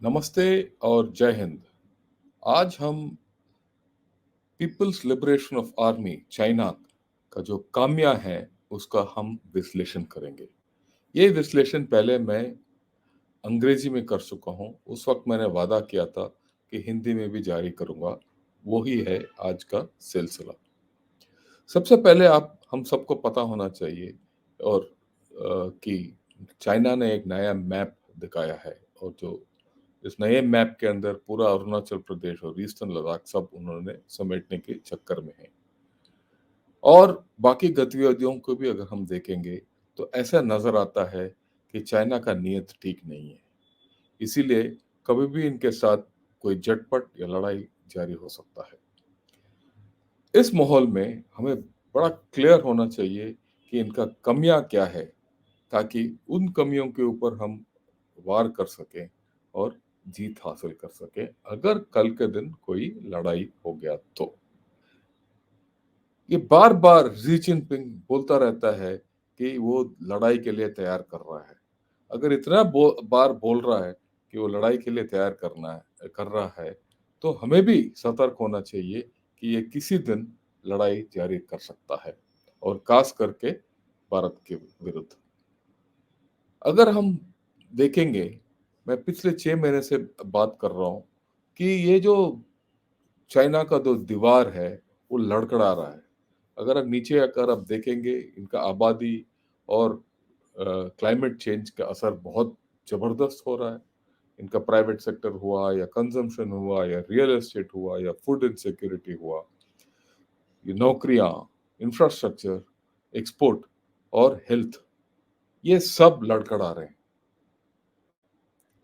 नमस्ते और जय हिंद। आज हम people's liberation of army China का जो काम्या है उसका हम विश्लेषण करेंगे। ये विश्लेषण पहले मैं अंग्रेजी में कर चुका हूँ। उस वक्त मैंने वादा किया था कि हिंदी में भी जारी करूंगा। वही है आज का सिलसिला। सबसे पहले आप हम सबको पता होना चाहिए और कि चाइना ने एक नया मैप दिखाया है और जो इस नए मैप के अंदर पूरा अरुणाचल प्रदेश और ईस्टर्न लद्दाख सब उन्होंने समेटने के चक्कर में है। और बाकी गतिविधियों को भी अगर हम देखेंगे तो ऐसा नजर आता है कि चाइना का नीयत ठीक नहीं है। इसीलिए कभी भी इनके साथ कोई झटपट या लड़ाई जारी हो सकता है। इस माहौल में हमें बड़ा क्लियर होना चाहिए कि इनका कमियां क्या है, ताकि उन कमियों के ऊपर हम वार कर सकें और जीत हासिल कर सकें अगर कल के दिन कोई लड़ाई हो गया तो। ये बार बार शी जिनपिंग बोलता रहता है कि वो लड़ाई के लिए तैयार कर रहा है। अगर इतना बार बोल रहा है कि वो लड़ाई के लिए तैयार कर रहा है, तो हमें भी सतर्क होना चाहिए कि ये किसी दिन लड़ाई जारी कर सकता है, और खास करके भारत के विरुद्ध। अगर हम देखेंगे, मैं पिछले 6 महीने से बात कर रहा हूँ कि ये जो चाइना का जो दीवार है वो लड़खड़ा रहा है। अगर आप नीचे आकर आप देखेंगे, इनका आबादी और क्लाइमेट चेंज का असर बहुत जबरदस्त हो रहा है। इनका प्राइवेट सेक्टर हुआ या कंजम्पशन हुआ या रियल एस्टेट हुआ या फूड इनसिक्योरिटी हुआ, ये नौकरियां, इंफ्रास्ट्रक्चर, एक्सपोर्ट और हेल्थ, ये सब लड़खड़ा रहे हैं।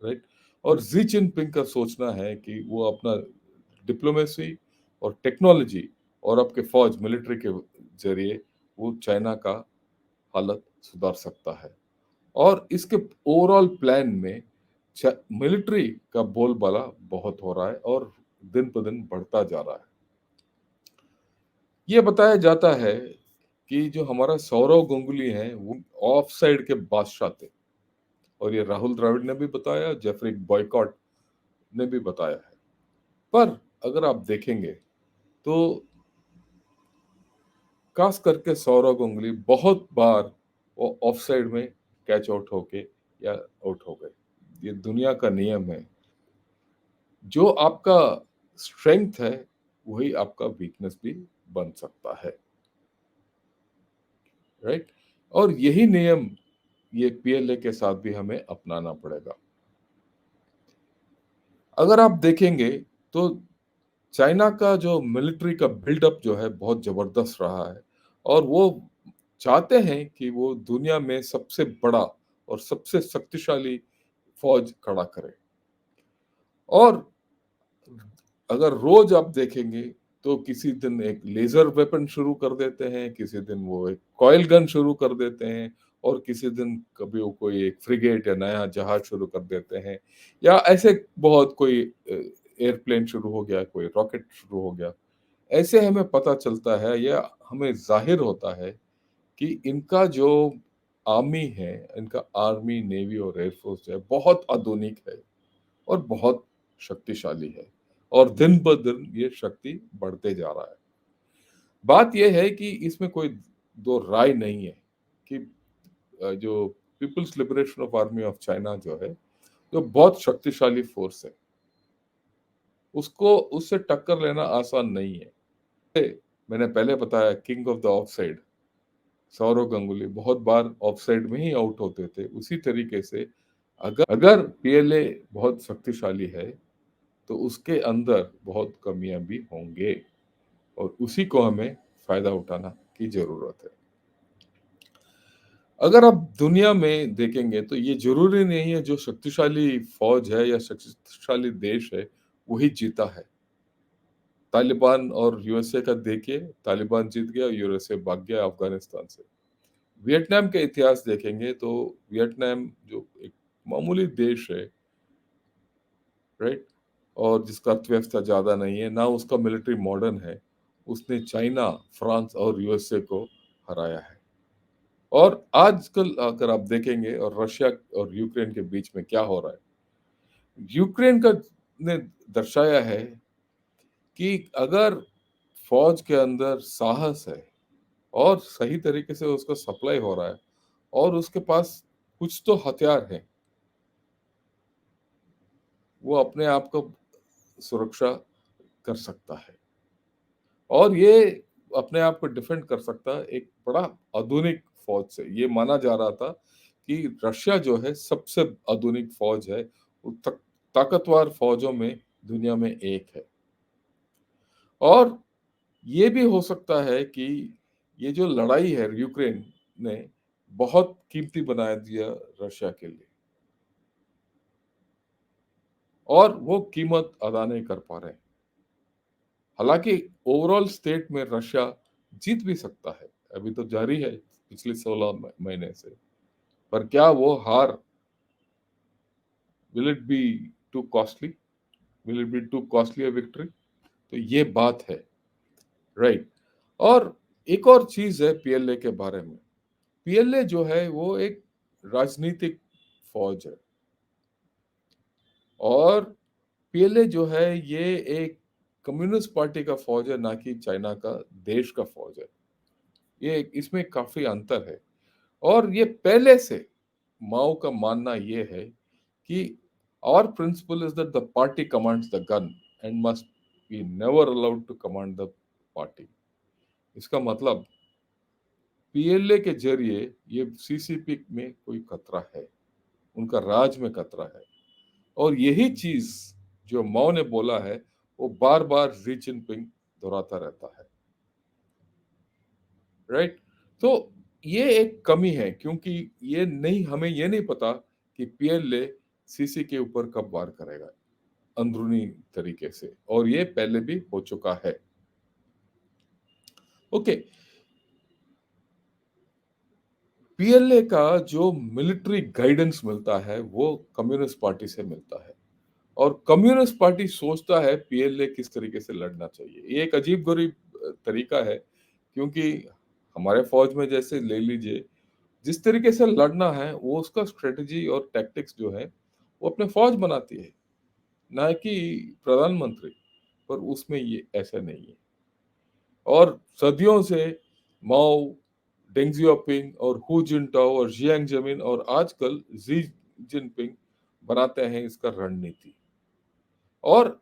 राइट। और जी जिनपिंग का सोचना है कि वो अपना डिप्लोमेसी और टेक्नोलॉजी और आपके फौज मिलिट्री के जरिए वो चाइना का हालत सुधार सकता है। और इसके ओवरऑल प्लान में मिलिट्री का बोलबाला बहुत हो रहा है और दिन पर दिन बढ़ता जा रहा है। ये बताया जाता है कि जो हमारा सौरव गांगुली है वो ऑफ साइड के बादशाह थे, और ये राहुल द्रविड़ ने भी बताया, जेफरी बॉयकॉट ने भी बताया है। पर अगर आप देखेंगे तो खास करके सौरव गांगुली बहुत बार वो ऑफ साइड में कैच आउट होके या आउट हो गए। ये दुनिया का नियम है। जो आपका स्ट्रेंथ है वही आपका वीकनेस भी बन सकता है। राइट। और यही नियम ये पीएलए के साथ भी हमें अपनाना पड़ेगा। अगर आप देखेंगे तो चाइना का जो मिलिट्री का बिल्डअप जो है बहुत जबरदस्त रहा है, और वो चाहते हैं कि वो दुनिया में सबसे बड़ा और सबसे शक्तिशाली फौज खड़ा करे। और अगर रोज आप देखेंगे तो किसी दिन एक लेजर वेपन शुरू कर देते हैं, किसी दिन वो एक कॉइल गन शुरू कर देते हैं, और किसी दिन कभी वो कोई एक फ्रिगेट या नया जहाज शुरू कर देते हैं, या ऐसे बहुत कोई एयरप्लेन शुरू हो गया, कोई रॉकेट शुरू हो गया। ऐसे हमें पता चलता है या हमें जाहिर होता है कि इनका जो आर्मी है, इनका आर्मी नेवी और एयरफोर्स है बहुत आधुनिक है और बहुत शक्तिशाली है, और दिन ब दिन ये शक्ति बढ़ते जा रहा है। बात यह है कि इसमें कोई दो राय नहीं है कि जो people's liberation of army of China जो है, जो बहुत शक्तिशाली फोर्स है, उसको उससे टक्कर लेना आसान नहीं है। मैंने पहले बताया, king of the off side Sourav Ganguly बहुत बार ऑफ साइड में ही आउट होते थे। उसी तरीके से अगर अगर पीएलए बहुत शक्तिशाली है तो उसके अंदर बहुत कमियां भी होंगे, और उसी को हमें फायदा उठाना की जरूरत है। अगर आप दुनिया में देखेंगे तो ये जरूरी नहीं है जो शक्तिशाली फौज है या शक्तिशाली देश है वही जीता है। तालिबान और यूएसए का देखिए, तालिबान जीत गया, यूएसए भाग गया अफगानिस्तान से। वियतनाम के इतिहास देखेंगे तो वियतनाम जो एक मामूली देश है, राइट, और जिसका अर्थव्यवस्था ज्यादा नहीं है, ना उसका मिलिट्री मॉडर्न है, उसने चाइना, फ्रांस और यूएसए को हराया है। और आजकल अगर आप देखेंगे और रशिया और यूक्रेन के बीच में क्या हो रहा है, यूक्रेन का ने दर्शाया है कि अगर फौज के अंदर साहस है और सही तरीके से उसका सप्लाई हो रहा है और उसके पास कुछ तो हथियार है, वो अपने आप को सुरक्षा कर सकता है और ये अपने आप को डिफेंड कर सकता है एक बड़ा आधुनिक फौज से। ये माना जा रहा था कि रशिया जो है सबसे आधुनिक फौज है, वो ताकतवर फौजों में दुनिया में एक है। और ये भी हो सकता है कि ये जो लड़ाई है यूक्रेन ने बहुत कीमती बना दिया रशिया के लिए और वो कीमत अदा नहीं कर पा रहे। हालांकि ओवरऑल स्टेट में रशिया जीत भी सकता है, अभी तो जारी है पिछले 16 महीने से। पर क्या वो हार, will it be to costly, will it be to costly a victory? तो ये बात है, राइट। और एक और चीज है पीएलए के बारे में। पीएलए जो है वो एक राजनीतिक फौज है और पीएलए जो है ये एक कम्युनिस्ट पार्टी का फौज है, ना कि चाइना का देश का फौज है। ये इसमें काफी अंतर है। और ये पहले से माओ का मानना ये है कि our principle is that the party commands the gun and must be never allowed to command the party। इसका मतलब पीएलए के जरिए ये सीसीपी में कोई खतरा है, उनका राज में खतरा है। और यही चीज जो माओ ने बोला है वो बार बार जी जिनपिंग दोहराता रहता है, राइट। तो ये एक कमी है क्योंकि ये नहीं, हमें ये नहीं पता कि पीएलए सीसी के ऊपर कब वार करेगा अंदरूनी तरीके से, और ये पहले भी हो चुका है। ओके, पीएलए का जो मिलिट्री गाइडेंस मिलता है वो कम्युनिस्ट पार्टी से मिलता है और कम्युनिस्ट पार्टी सोचता है पीएलए किस तरीके से लड़ना चाहिए। ये एक अजीब गरीब तरीका है क्योंकि हमारे फौज में जैसे ले लीजिए, जिस तरीके से लड़ना है वो उसका स्ट्रेटजी और टैक्टिक्स जो है वो अपने फौज बनाती है, ना कि प्रधानमंत्री। पर उसमें ये ऐसा नहीं है। और सदियों से माओ, डेंग जियाओपिंग और हु जिनटाओ और जियांग जमीन और आजकल जी जिनपिंग बनाते हैं इसका रणनीति। और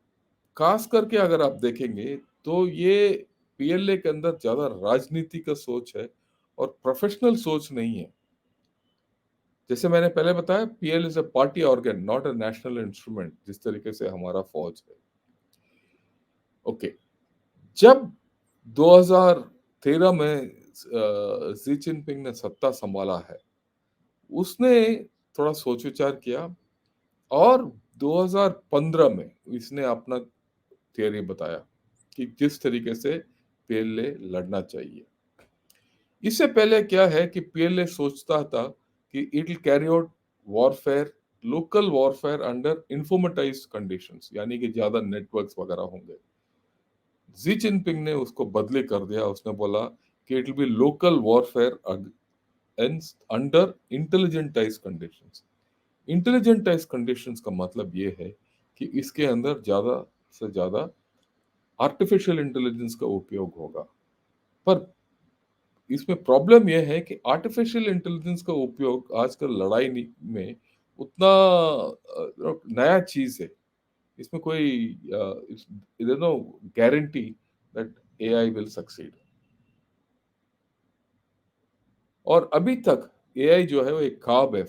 खास करके अगर आप देखेंगे तो ये पीएलए के अंदर ज्यादा राजनीति का सोच है और प्रोफेशनल सोच नहीं है। जैसे मैंने पहले बताया, PL is a party organ not a national instrument, जिस तरीके से हमारा फौज है। ओके, जब 2013 में जी जिनपिंग ने सत्ता संभाला है, उसने थोड़ा सोच विचार किया और 2015 में इसने अपना थियरी बताया कि किस तरीके से पीएलए लड़ना चाहिए। इससे पहले क्या है कि पीएलए सोचता था कि it will carry out warfare, local warfare under informatized conditions, यानी कि ज्यादा नेटवर्क्स वगैरह होंगे। जी जिनपिंग ने उसको बदले कर दिया, उसने बोला कि it will be local warfare under intelligentized conditions. Intelligentized conditions का मतलब ये है कि इसके अंदर ज्यादा से ज्यादा आर्टिफिशियल इंटेलिजेंस का उपयोग होगा। पर इसमें प्रॉब्लम यह है कि आर्टिफिशियल इंटेलिजेंस का उपयोग आजकल लड़ाई में उतना नया चीज है। इसमें कोई there no guarantee that AI will succeed. और अभी तक एआई जो है वो एक ख्वाब है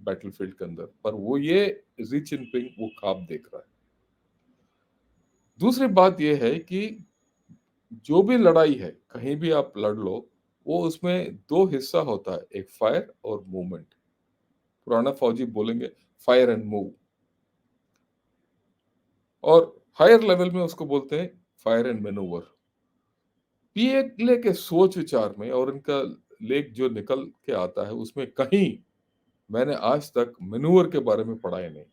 बैटलफील्ड के अंदर, पर वो ये जी जिनपिंग वो ख्वाब देख रहा है। दूसरी बात यह है कि जो भी लड़ाई है कहीं भी आप लड़ लो, वो उसमें दो हिस्सा होता है, एक फायर और मूवमेंट। पुराना फौजी बोलेंगे फायर एंड मूव, और हायर लेवल में उसको बोलते हैं फायर एंड मैनूवर। पीएलए के सोच विचार में और इनका लेख जो निकल के आता है उसमें कहीं मैंने आज तक मैनूवर के बारे में पढ़ा ही नहीं,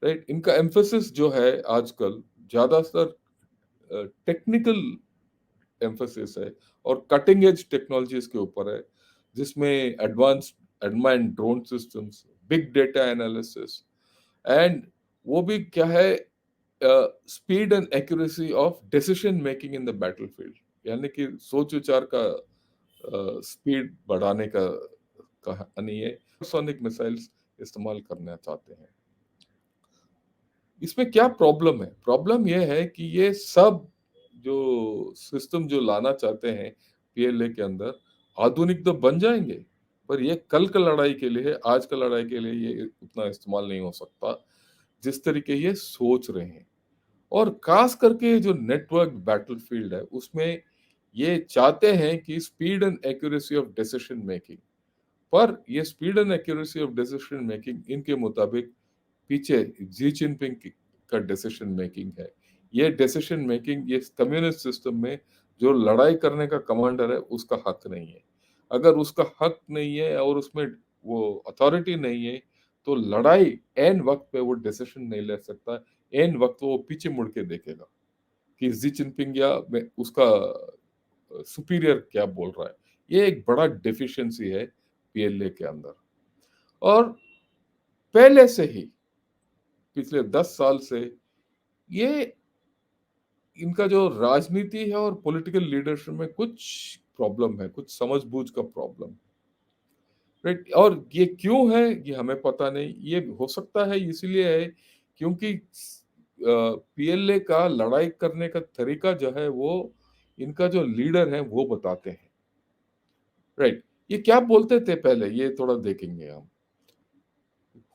राइट। इनका एम्फेसिस जो है आजकल ज्यादातर टेक्निकल एम्फेसिस है और कटिंग एज टेक्नोलॉजीज के ऊपर है, जिसमें advance admin drone systems, big data analysis and वो भी क्या है, speed and accuracy of decision making in the battlefield, यानी कि सोच विचार का स्पीड बढ़ाने का कहानी है। सोनिक मिसाइल्स इस्तेमाल करना चाहते हैं। इसमें क्या प्रॉब्लम है? प्रॉब्लम यह है कि ये सब जो सिस्टम जो लाना चाहते हैं पीएलए के अंदर, आधुनिक तो बन जाएंगे, पर ये कल का लड़ाई के लिए है, आज का लड़ाई के लिए ये उतना इस्तेमाल नहीं हो सकता जिस तरीके ये सोच रहे हैं। और खास करके जो नेटवर्क बैटलफील्ड है उसमें ये चाहते हैं कि speed and accuracy of decision making, पर ये speed and accuracy of decision making इनके मुताबिक पीछे जी जिनपिंग का डिसीजन मेकिंग है। ये डिसीजन मेकिंग ये कम्युनिस्ट सिस्टम में जो लड़ाई करने का कमांडर है उसका हक नहीं है। अगर उसका हक नहीं है और उसमें वो अथॉरिटी नहीं है, तो लड़ाई एन वक्त पे वो डिसीजन नहीं ले सकता। एन वक्त वो पीछे मुड़ के देखेगा कि जी जिनपिंग या उसका सुपीरियर क्या बोल रहा है। ये एक बड़ा डेफिशिएंसी है पीएलए के अंदर। और पहले से ही पिछले 10 साल से ये इनका जो राजनीति है और पॉलिटिकल लीडरशिप में कुछ प्रॉब्लम है, कुछ समझबूझ का प्रॉब्लम, राइट। और ये क्यों है ये हमें पता नहीं। ये हो सकता है इसलिए है क्योंकि पीएलए का लड़ाई करने का तरीका जो है वो इनका जो लीडर है वो बताते हैं, राइट। ये क्या बोलते थे पहले ये थोड़ा देखेंगे हम।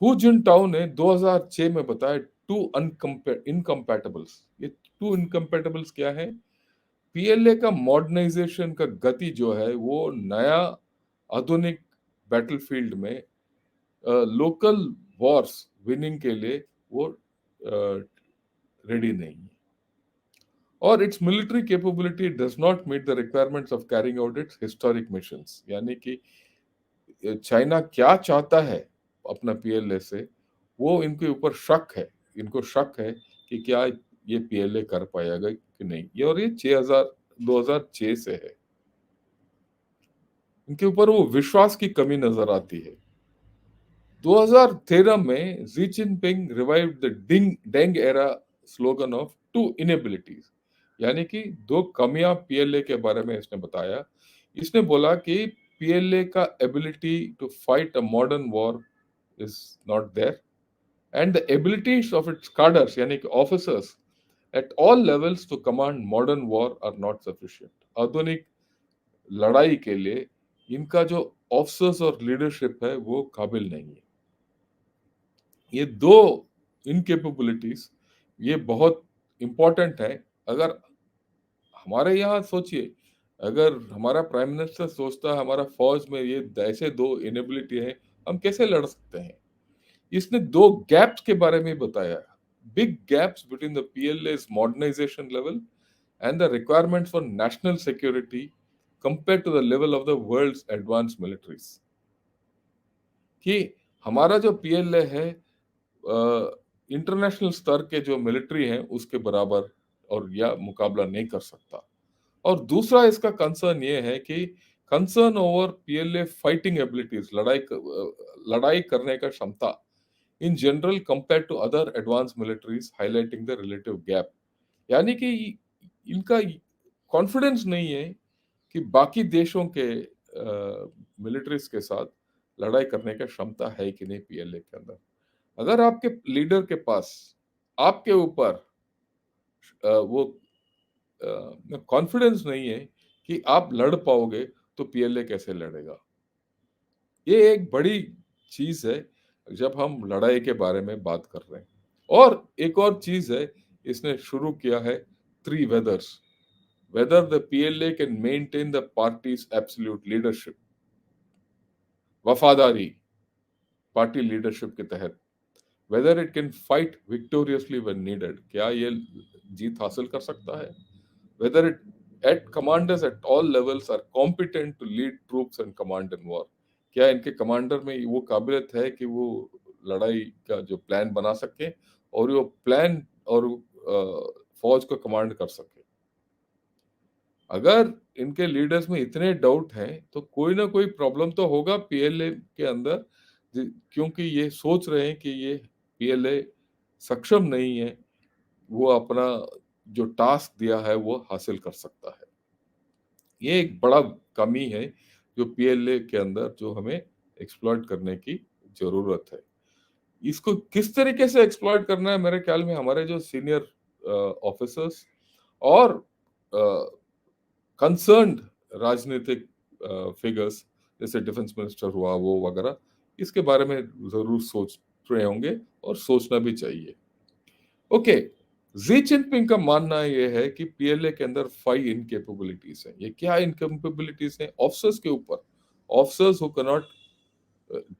हु जिनटाओ ने 2006 में बताया टू इनकम्पैटिबल्स। ये टू इनकम्पैटिबल्स क्या है? पीएलए का मॉडर्नाइजेशन का गति जो है वो नया आधुनिक बैटलफील्ड में लोकल वॉर्स विनिंग के लिए वो रेडी नहीं है। और it's military capability does not meet the requirements of carrying out its historic missions, यानी कि चाइना क्या चाहता है अपना पीएलए से, वो इनके ऊपर शक है। इनको शक है कि क्या ये पीएलए कर पाएगा कि नहीं। ये और ये 2006 से है। इनके ऊपर वो विश्वास की कमी नजर आती है। 2013 में Xi Jinping revived the Deng era slogan of two inabilities, यानी कि दो कमियां पीएलए के बारे में इसने बताया। इसने बोला कि पीएलए का ability to fight a modern war is not there, and the abilities of its cadres यानी कि officers at all levels to command modern war are not sufficient. आधुनिक लड़ाई के लिए इनका जो ऑफिसर्स और लीडरशिप है वो काबिल नहीं है। ये दो इनकेपेबिलिटीज ये बहुत इंपॉर्टेंट है। अगर हमारे यहाँ सोचिए, अगर हमारा प्राइम मिनिस्टर सोचता है हमारा फौज में ये ऐसे दो इनेबिलिटी है, हम कैसे लड़ सकते हैं। इसने दो गैप्स के बारे में बताया। Big gaps between the PLA's modernisation level and the requirements for national security compared to the level of the world's advanced militaries। कि हमारा जो पीएलए है इंटरनेशनल स्तर के जो मिलिट्री हैं उसके बराबर और या मुकाबला नहीं कर सकता। और दूसरा इसका कंसर्न ये है कि concern over PLA fighting abilities, लड़ाई करने का क्षमता in general compare to other advance militaries, highlighting the relative gap. यानी कि इनका कॉन्फिडेंस नहीं है कि बाकी देशों के मिलिट्रीज के साथ लड़ाई करने का क्षमता है कि नहीं पीएलए के अंदर। अगर आपके लीडर के पास आपके ऊपर वो कॉन्फिडेंस नहीं है कि आप लड़ पाओगे, तो पीएलए कैसे लड़ेगा। ये एक बड़ी चीज है जब हम लड़ाई के बारे में बात कर रहे हैं। और एक और चीज है, इसने शुरू किया है three whethers. Whether the PLA can maintain the party's absolute leadership, वफादारी पार्टी लीडरशिप के तहत। Whether it can fight victoriously when needed, क्या ये जीत हासिल कर सकता है। Whether it at commanders at all levels are competent to lead troops and command in war, क्या इनके कमांडर में वो काबिलियत है कि वो लड़ाई का जो प्लान बना सके और वो प्लान और फौज को कमांड कर सके। अगर इनके लीडर्स में इतने डाउट हैं तो कोई ना कोई प्रॉब्लम तो होगा पीएलए के अंदर, क्योंकि ये सोच रहे हैं कि ये पीएलए सक्षम नहीं है वो अपना जो टास्क दिया है वो हासिल कर सकता है। ये एक बड़ा कमी है जो पीएलए के अंदर जो हमें एक्सप्लॉइट करने की जरूरत है। इसको किस तरीके से एक्सप्लॉइट करना है, मेरे ख्याल में हमारे जो सीनियर ऑफिसर्स और कंसर्न्ड राजनीतिक फिगर्स जैसे डिफेंस मिनिस्टर हुआ वो वगैरह, इसके बारे में जरूर सोच रहे होंगे और सोचना भी चाहिए। ओके, जी जिनपिंग का मानना यह है कि पीएलए के अंदर 5 इनकेपेबिलिटीज हैं। ये क्या इनकेपेबिलिटीज हैं? ऑफिसर्स के ऊपर, ऑफिसर्स हु कैन नॉट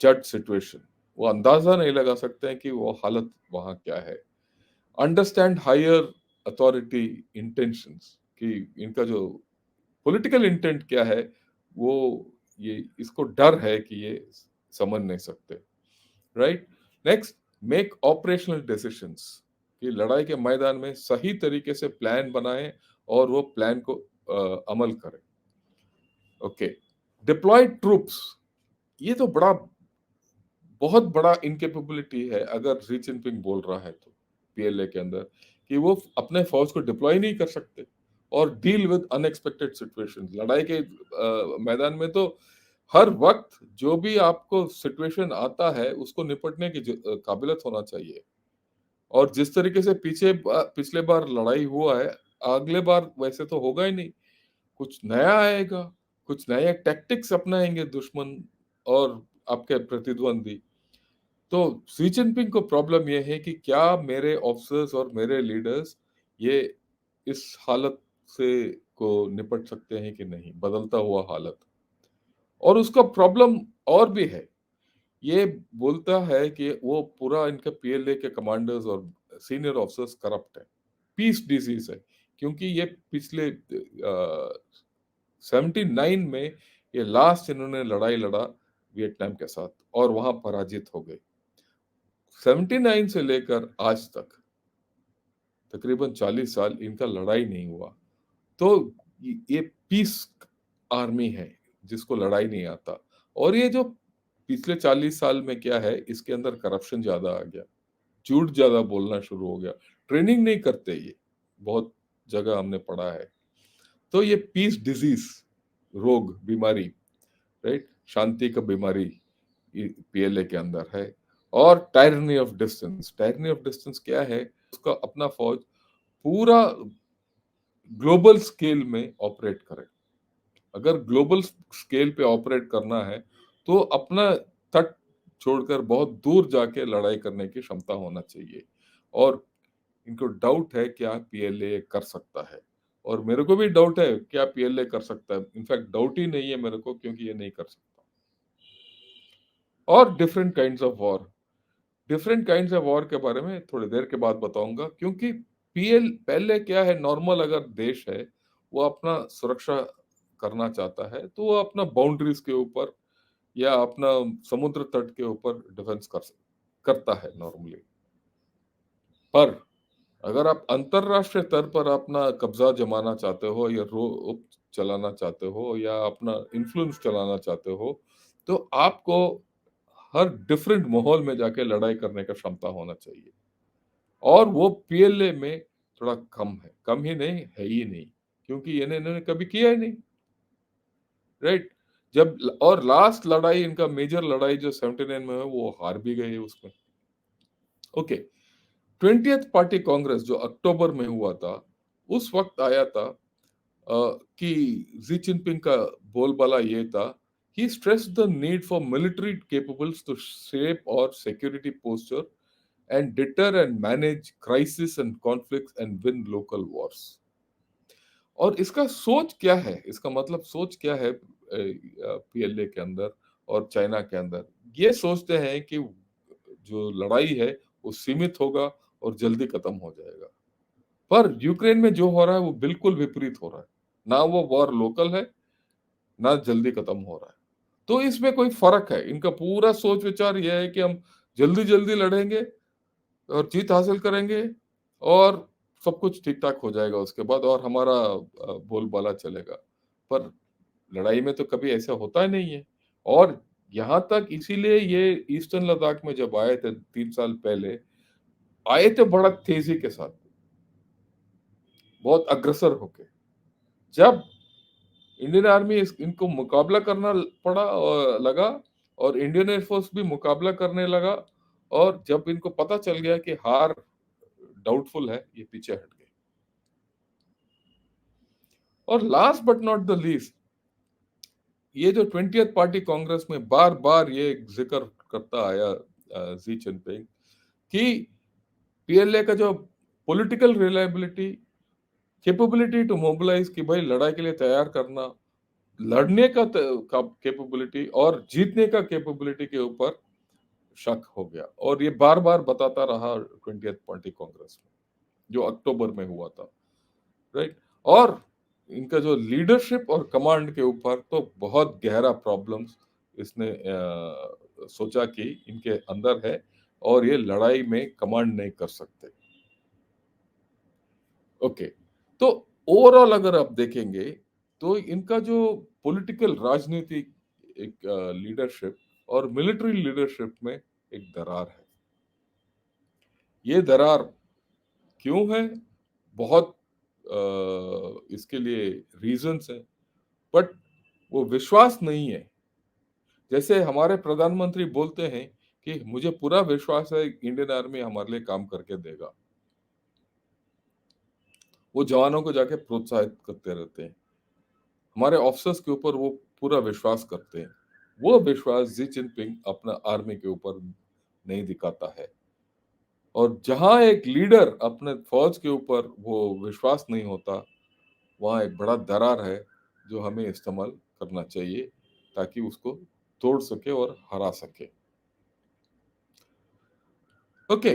जज सिचुएशन, वो अंदाजा नहीं लगा सकते हैं कि वो हालत वहां क्या है। अंडरस्टैंड हायर अथॉरिटी इंटेंशंस, कि इनका जो पॉलिटिकल इंटेंट क्या है, वो ये इसको डर है कि ये समझ नहीं सकते। Right. Next, make operational decisions, कि लड़ाई के मैदान में सही तरीके से प्लान बनाएं और वो प्लान को अमल करें। ओके, डिप्लॉयड ट्रूप्स, ये तो बहुत बड़ा इनकेपेबिलिटी है अगर शी जिनपिंग बोल रहा है तो पीएलए के अंदर कि वो अपने फौज को डिप्लॉय नहीं कर सकते और डील विद अनएक्सपेक्टेड सिचुएशंस। लड़ाई के मैदान में तो हर वक्त जो भी आपको सिचुएशन आता है उसको निपटने की काबिलियत होना चाहिए। और जिस तरीके से पिछले बार लड़ाई हुआ है, अगले बार वैसे तो होगा ही नहीं, कुछ नया आएगा, कुछ नए टैक्टिक्स अपनाएंगे दुश्मन और आपके प्रतिद्वंदी। तो शी जिनपिंग को प्रॉब्लम यह है कि क्या मेरे ऑफिसर्स और मेरे लीडर्स ये इस हालत से को निपट सकते हैं कि नहीं, बदलता हुआ हालत। और उसका प्रॉब्लम और भी है, ये बोलता है कि वो पूरा इनका पीएलए के कमांडर्स और सीनियर ऑफिसर्स करप्ट है, पीस डिजीज है। क्योंकि ये पिछले 79 में ये लास्ट इन्होंने लड़ाई लड़ा वियतनाम के साथ और वहां पराजित हो गए। 79 से लेकर आज तक तकरीबन 40 साल इनका लड़ाई नहीं हुआ। तो ये पीस आर्मी है जिसको लड़ाई नहीं आता। और ये जो पिछले 40 साल में क्या है, इसके अंदर करप्शन ज्यादा आ गया, झूठ ज्यादा बोलना शुरू हो गया, ट्रेनिंग नहीं करते ये, बहुत जगह हमने पढ़ा है। तो ये पीस डिजीज, रोग बीमारी, राइट, शांति का बीमारी पीएलए के अंदर है। और tyranny of distance, tyranny of distance क्या है, उसका अपना फौज पूरा ग्लोबल स्केल में ऑपरेट करे। अगर ग्लोबल स्केल पे ऑपरेट करना है तो अपना तट छोड़कर बहुत दूर जाके लड़ाई करने की क्षमता होना चाहिए। और इनको डाउट है क्या पीएलए कर सकता है, और मेरे को भी डाउट है क्या पीएलए कर सकता है। इनफैक्ट डाउट ही नहीं है मेरे को, क्योंकि ये नहीं कर सकता। और different kinds of war, different kinds of war के बारे में थोड़ी देर के बाद बताऊंगा। क्योंकि पीएल पहले क्या है, नॉर्मल अगर देश है वो अपना सुरक्षा करना चाहता है तो वो अपना बाउंड्रीज के ऊपर या अपना समुद्र तट के ऊपर डिफेंस करता है नॉर्मली। पर अगर आप अंतरराष्ट्रीय स्तर पर अपना कब्जा जमाना चाहते हो या रोप चलाना चाहते हो या अपना इन्फ्लुएंस चलाना चाहते हो, तो आपको हर डिफरेंट माहौल में जाके लड़ाई करने का क्षमता होना चाहिए। और वो पीएलए में थोड़ा कम है, कम ही नहीं है ही नहीं, क्योंकि इन्होंने कभी किया ही नहीं। राइट। जब और लास्ट लड़ाई इनका मेजर लड़ाई जो 79 में है वो हार भी गए उसमें। ओके, 20th पार्टी कांग्रेस जो अक्टूबर में हुआ था, उस वक्त आया था कि जी जिनपिंग का बोलबाला ये था, he stressed the need for military capables to shape our security posture and deter and manage crisis and conflicts and win local wars। और इसका सोच क्या है, इसका मतलब सोच क्या है पीएलए के अंदर और चाइना के अंदर? ये सोचते हैं कि जो लड़ाई है वो सीमित होगा और जल्दी खत्म हो जाएगा। पर यूक्रेन में जो हो रहा है वो बिल्कुल विपरीत हो रहा है। ना वो वॉर लोकल है, ना जल्दी खत्म हो रहा है। तो इसमें कोई फर्क है, इनका पूरा सोच विचार यह है कि हम जल्दी जल्दी लड़ेंगे और जीत हासिल करेंगे और सब कुछ ठीक ठाक हो जाएगा उसके बाद, और हमारा बोलबाला चलेगा। पर लड़ाई में तो कभी ऐसा होता ही नहीं है। और यहाँ तक इसीलिए ये ईस्टर्न लद्दाख में जब आए थे 3 साल पहले, आए थे बड़ा तेजी के साथ, बहुत अग्रसर होके। जब इंडियन आर्मी इनको मुकाबला करना पड़ा और लगा, और इंडियन एयरफोर्स भी मुकाबला करने लगा, और जब इनको पता चल गया कि हार डाउटफुल है, ये पीछे हट गए। और last but not the least, ये जो 20th पार्टी कांग्रेस में बार बार ये जिक्र करता आया जी जिनपिंग कि पीएलए का जो political reliability, capability to mobilise, कि भाई लड़ाई के लिए तैयार करना, लड़ने का कैपेबिलिटी और जीतने का कैपेबिलिटी के ऊपर शक हो गया। और ये बार बार बताता रहा 20th पार्टी कांग्रेस में, जो अक्टूबर में हुआ था, राइट। और इनका जो लीडरशिप और कमांड के ऊपर तो बहुत गहरा प्रॉब्लम्स इसने सोचा कि इनके अंदर है, और ये लड़ाई में कमांड नहीं कर सकते। ओके, तो ओवरऑल अगर आप देखेंगे तो इनका जो पॉलिटिकल राजनीतिक एक लीडरशिप और मिलिट्री लीडरशिप में एक दरार है। ये दरार क्यों है? बहुत इसके लिए रीजंस है, बट वो विश्वास नहीं है। जैसे हमारे प्रधानमंत्री बोलते हैं कि मुझे पूरा विश्वास है इंडियन आर्मी हमारे लिए काम करके देगा, वो जवानों को जाके प्रोत्साहित करते रहते हैं, हमारे ऑफिसर्स के ऊपर वो पूरा विश्वास करते हैं। वो विश्वास जी जिनपिंग अपना आर्मी के ऊपर नहीं दिखाता है। और जहां एक लीडर अपने फौज के ऊपर वो विश्वास नहीं होता, वहां एक बड़ा दरार है जो हमें इस्तेमाल करना चाहिए ताकि उसको तोड़ सके और हरा सके। ओके,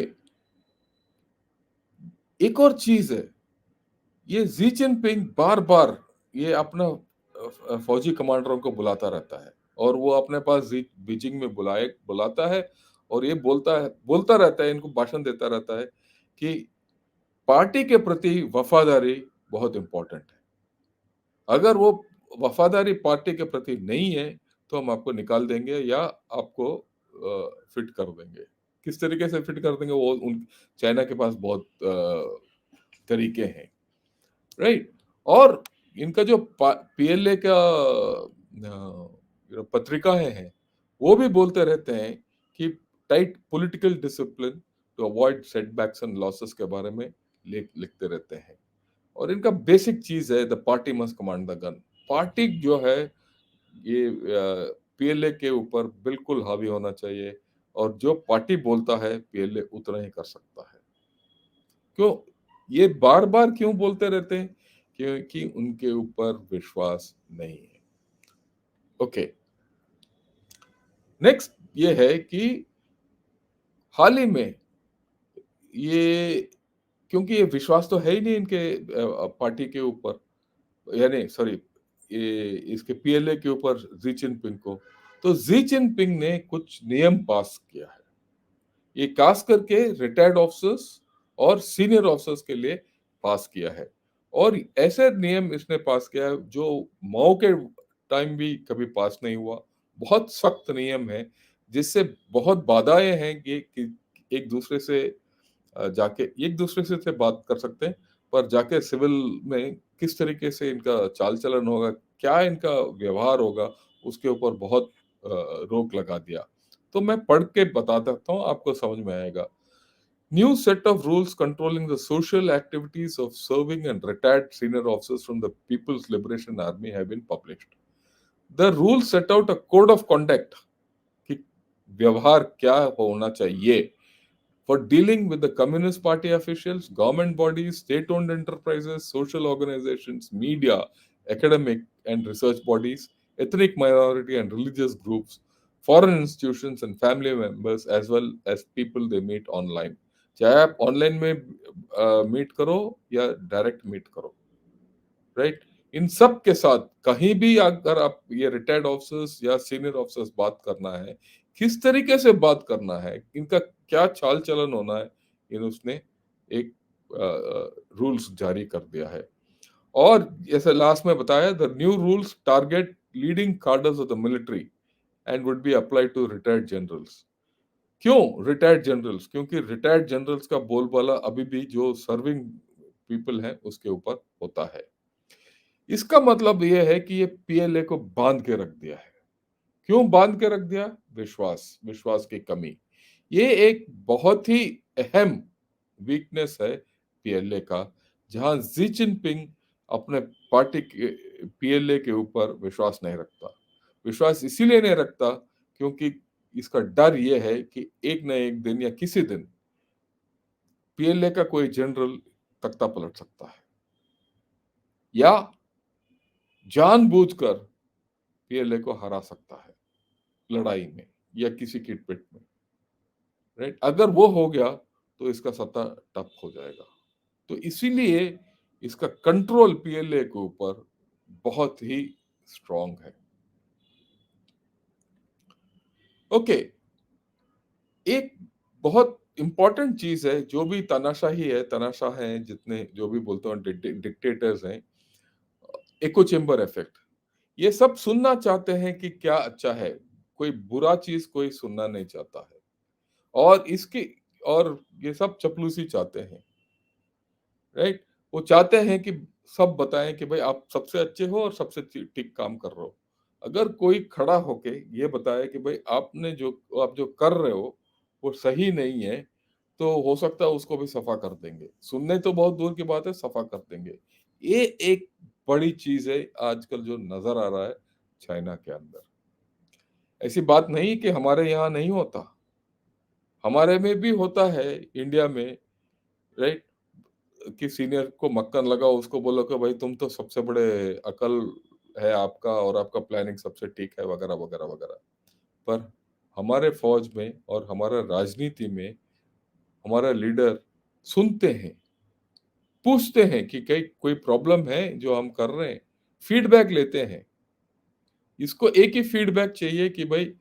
एक और चीज है, ये जी जिनपिंग बार बार ये अपना फौजी कमांडरों को बुलाता रहता है, और वो अपने पास बीजिंग में बुलाता है, और ये बोलता रहता है, इनको भाषण देता रहता है कि पार्टी के प्रति वफादारी बहुत इंपॉर्टेंट है। अगर वो वफादारी पार्टी के प्रति नहीं है तो हम आपको निकाल देंगे या आपको फिट कर देंगे। किस तरीके से फिट कर देंगे, वो उन चाइना के पास बहुत तरीके हैं, राइट। और इनका जो पीएलए का पत्रिकाएं हैं, वो भी बोलते रहते हैं कि tight political discipline to avoid setbacks and losses के बारे में लिखते रहते हैं। और इनका बेसिक चीज है the party must command the gun. Party जो है ये पीएलए के ऊपर बिल्कुल हावी होना चाहिए, और जो पार्टी बोलता है पीएलए उतना ही कर सकता है। क्यों ये बार बार क्यों बोलते रहते हैं? क्योंकि उनके ऊपर विश्वास नहीं है। ओके, नेक्स्ट ये है कि हाल ही में ये, क्योंकि ये विश्वास तो है ही नहीं इनके पार्टी के ऊपर, यानी सॉरी, ये इसके पीएलए के ऊपर जी जिनपिंग को, तो जी जिनपिंग ने कुछ नियम पास किया है। ये खास करके रिटायर्ड ऑफिसर्स और सीनियर ऑफिसर्स के लिए पास किया है। और ऐसे नियम इसने पास किया है जो माओ के टाइम भी कभी पास नहीं हुआ। बहुत सख्त नियम है, जिससे बहुत बाधाएं हैं कि एक दूसरे से जाके एक दूसरे से बात कर सकते हैं, पर जाके सिविल में किस तरीके से इनका चाल चलन होगा, क्या इनका व्यवहार होगा, उसके ऊपर बहुत रोक लगा दिया। तो मैं पढ़ के बता देता हूँ, आपको समझ में आएगा। New set of rules controlling the social activities of serving and retired senior officers from the People's Liberation Army have been published. The rules set out a code of conduct कि व्यवहार क्या होना चाहिए for dealing with the Communist Party officials, government bodies, state-owned enterprises, social organizations, media, academic and research bodies, ethnic minority and religious groups, foreign institutions and family members, as well as people they meet online. चाहे आप online में meet करो या direct meet करो, right. इन सब के साथ कहीं भी अगर आप ये रिटायर्ड ऑफिसर्स या सीनियर ऑफिसर्स बात करना है, किस तरीके से बात करना है, इनका क्या चाल चलन होना है, इन उसने एक रूल्स जारी कर दिया है। और जैसे लास्ट में बताया, the new rules target leading cadres of the military and would be apply to retired generals. क्यों रिटायर्ड जनरल्स? क्योंकि रिटायर्ड जनरल्स का बोलबाला अभी भी जो सर्विंग पीपल हैं उसके ऊपर होता है। इसका मतलब ये है कि ये पीएलए को बांध के रख दिया है। क्यों बांध के रख दिया? विश्वास, विश्वास की कमी। ये एक बहुत ही अहम वीकनेस है पीएलए का, जहां जी जिनपिंग अपने पार्टी के पीएलए के ऊपर विश्वास नहीं रखता। विश्वास इसीलिए नहीं रखता क्योंकि इसका डर ये है कि एक न एक दिन या किसी दिन पीएलए का कोई जनरल तख्ता पलट सकता है या जानबूझकर पीएलए को हरा सकता है लड़ाई में या किसी किटपिट में। राइट, अगर वो हो गया तो इसका सत्ता टप हो जाएगा। तो इसीलिए इसका कंट्रोल पीएलए के ऊपर बहुत ही स्ट्रांग है। ओके, एक बहुत इंपॉर्टेंट चीज है, जो भी तानाशाही है, तानाशाह हैं जितने जो भी बोलते हैं डिक्टेटर्स हैं, इको चेम्बर इफेक्ट। ये सब सुनना चाहते हैं कि क्या अच्छा है, कोई बुरा चीज कोई सुनना नहीं चाहता है। और इसकी और ये सब चपलूसी चाहते हैं। राइट, वो चाहते हैं कि सब बताएं कि भाई आप सबसे अच्छे हो और सबसे ठीक काम कर रहे हो। अगर कोई खड़ा होके ये बताए कि भाई आप जो कर रहे हो वो सही नहीं है, तो हो सकता है उसको भी सफा कर देंगे। सुनने तो बहुत दूर की बात है, सफा कर देंगे। ये एक बड़ी चीज है आजकल जो नजर आ रहा है चाइना के अंदर। ऐसी बात नहीं कि हमारे यहाँ नहीं होता, हमारे में भी होता है इंडिया में। राइट, कि सीनियर को मक्खन लगाओ, उसको बोलो कि भाई तुम तो सबसे बड़े अकल है आपका और आपका प्लानिंग सबसे ठीक है, वगैरह वगैरह वगैरह। पर हमारे फौज में और हमारा राजनीति में हमारा लीडर सुनते हैं, पूछते हैं कि कहीं कोई प्रॉब्लम है जो हम कर रहे हैं, फीडबैक लेते हैं। इसको एक ही फीडबैक चाहिए कि भाई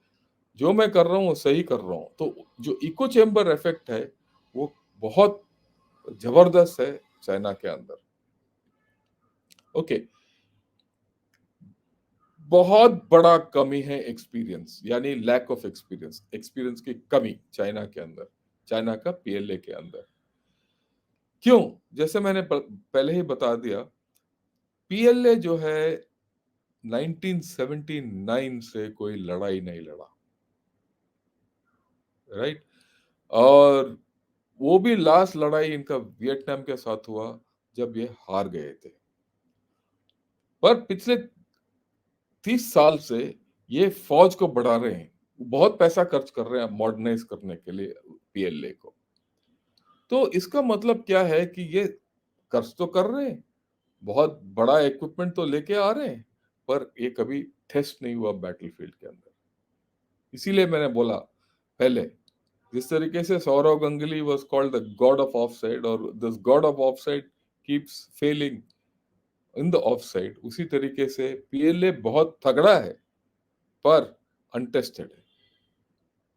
जो मैं कर रहा हूँ वो सही कर रहा हूँ। तो जो इको चेम्बर इफेक्ट है वो बहुत जबरदस्त है चाइना के अंदर। ओके, बहुत बड़ा कमी है एक्सपीरियंस, यानी लैक ऑफ एक्सपीरियंस, एक्सपीरियंस की कमी चाइना के अंदर, चाइना का पीएलए के अंदर। क्यों? जैसे मैंने पहले ही बता दिया, पीएलए जो है 1979 से कोई लड़ाई नहीं लड़ा। राइट, और वो भी लास्ट लड़ाई इनका वियतनाम के साथ हुआ जब ये हार गए थे। पर पिछले 30 साल से ये फौज को बढ़ा रहे हैं, बहुत पैसा खर्च कर रहे हैं मॉडर्नाइज करने के लिए पीएलए को। तो इसका मतलब क्या है कि ये खर्च तो कर रहे हैं, बहुत बड़ा इक्विपमेंट तो लेके आ रहे हैं, पर ये कभी टेस्ट नहीं हुआ बैटलफील्ड के अंदर। इसीलिए मैंने बोला पहले, जिस तरीके से Sourav Ganguly was called the god of offside और this god of offside keeps failing in the offside, उसी तरीके से पीएलए बहुत तगड़ा है पर अनटेस्टेड है।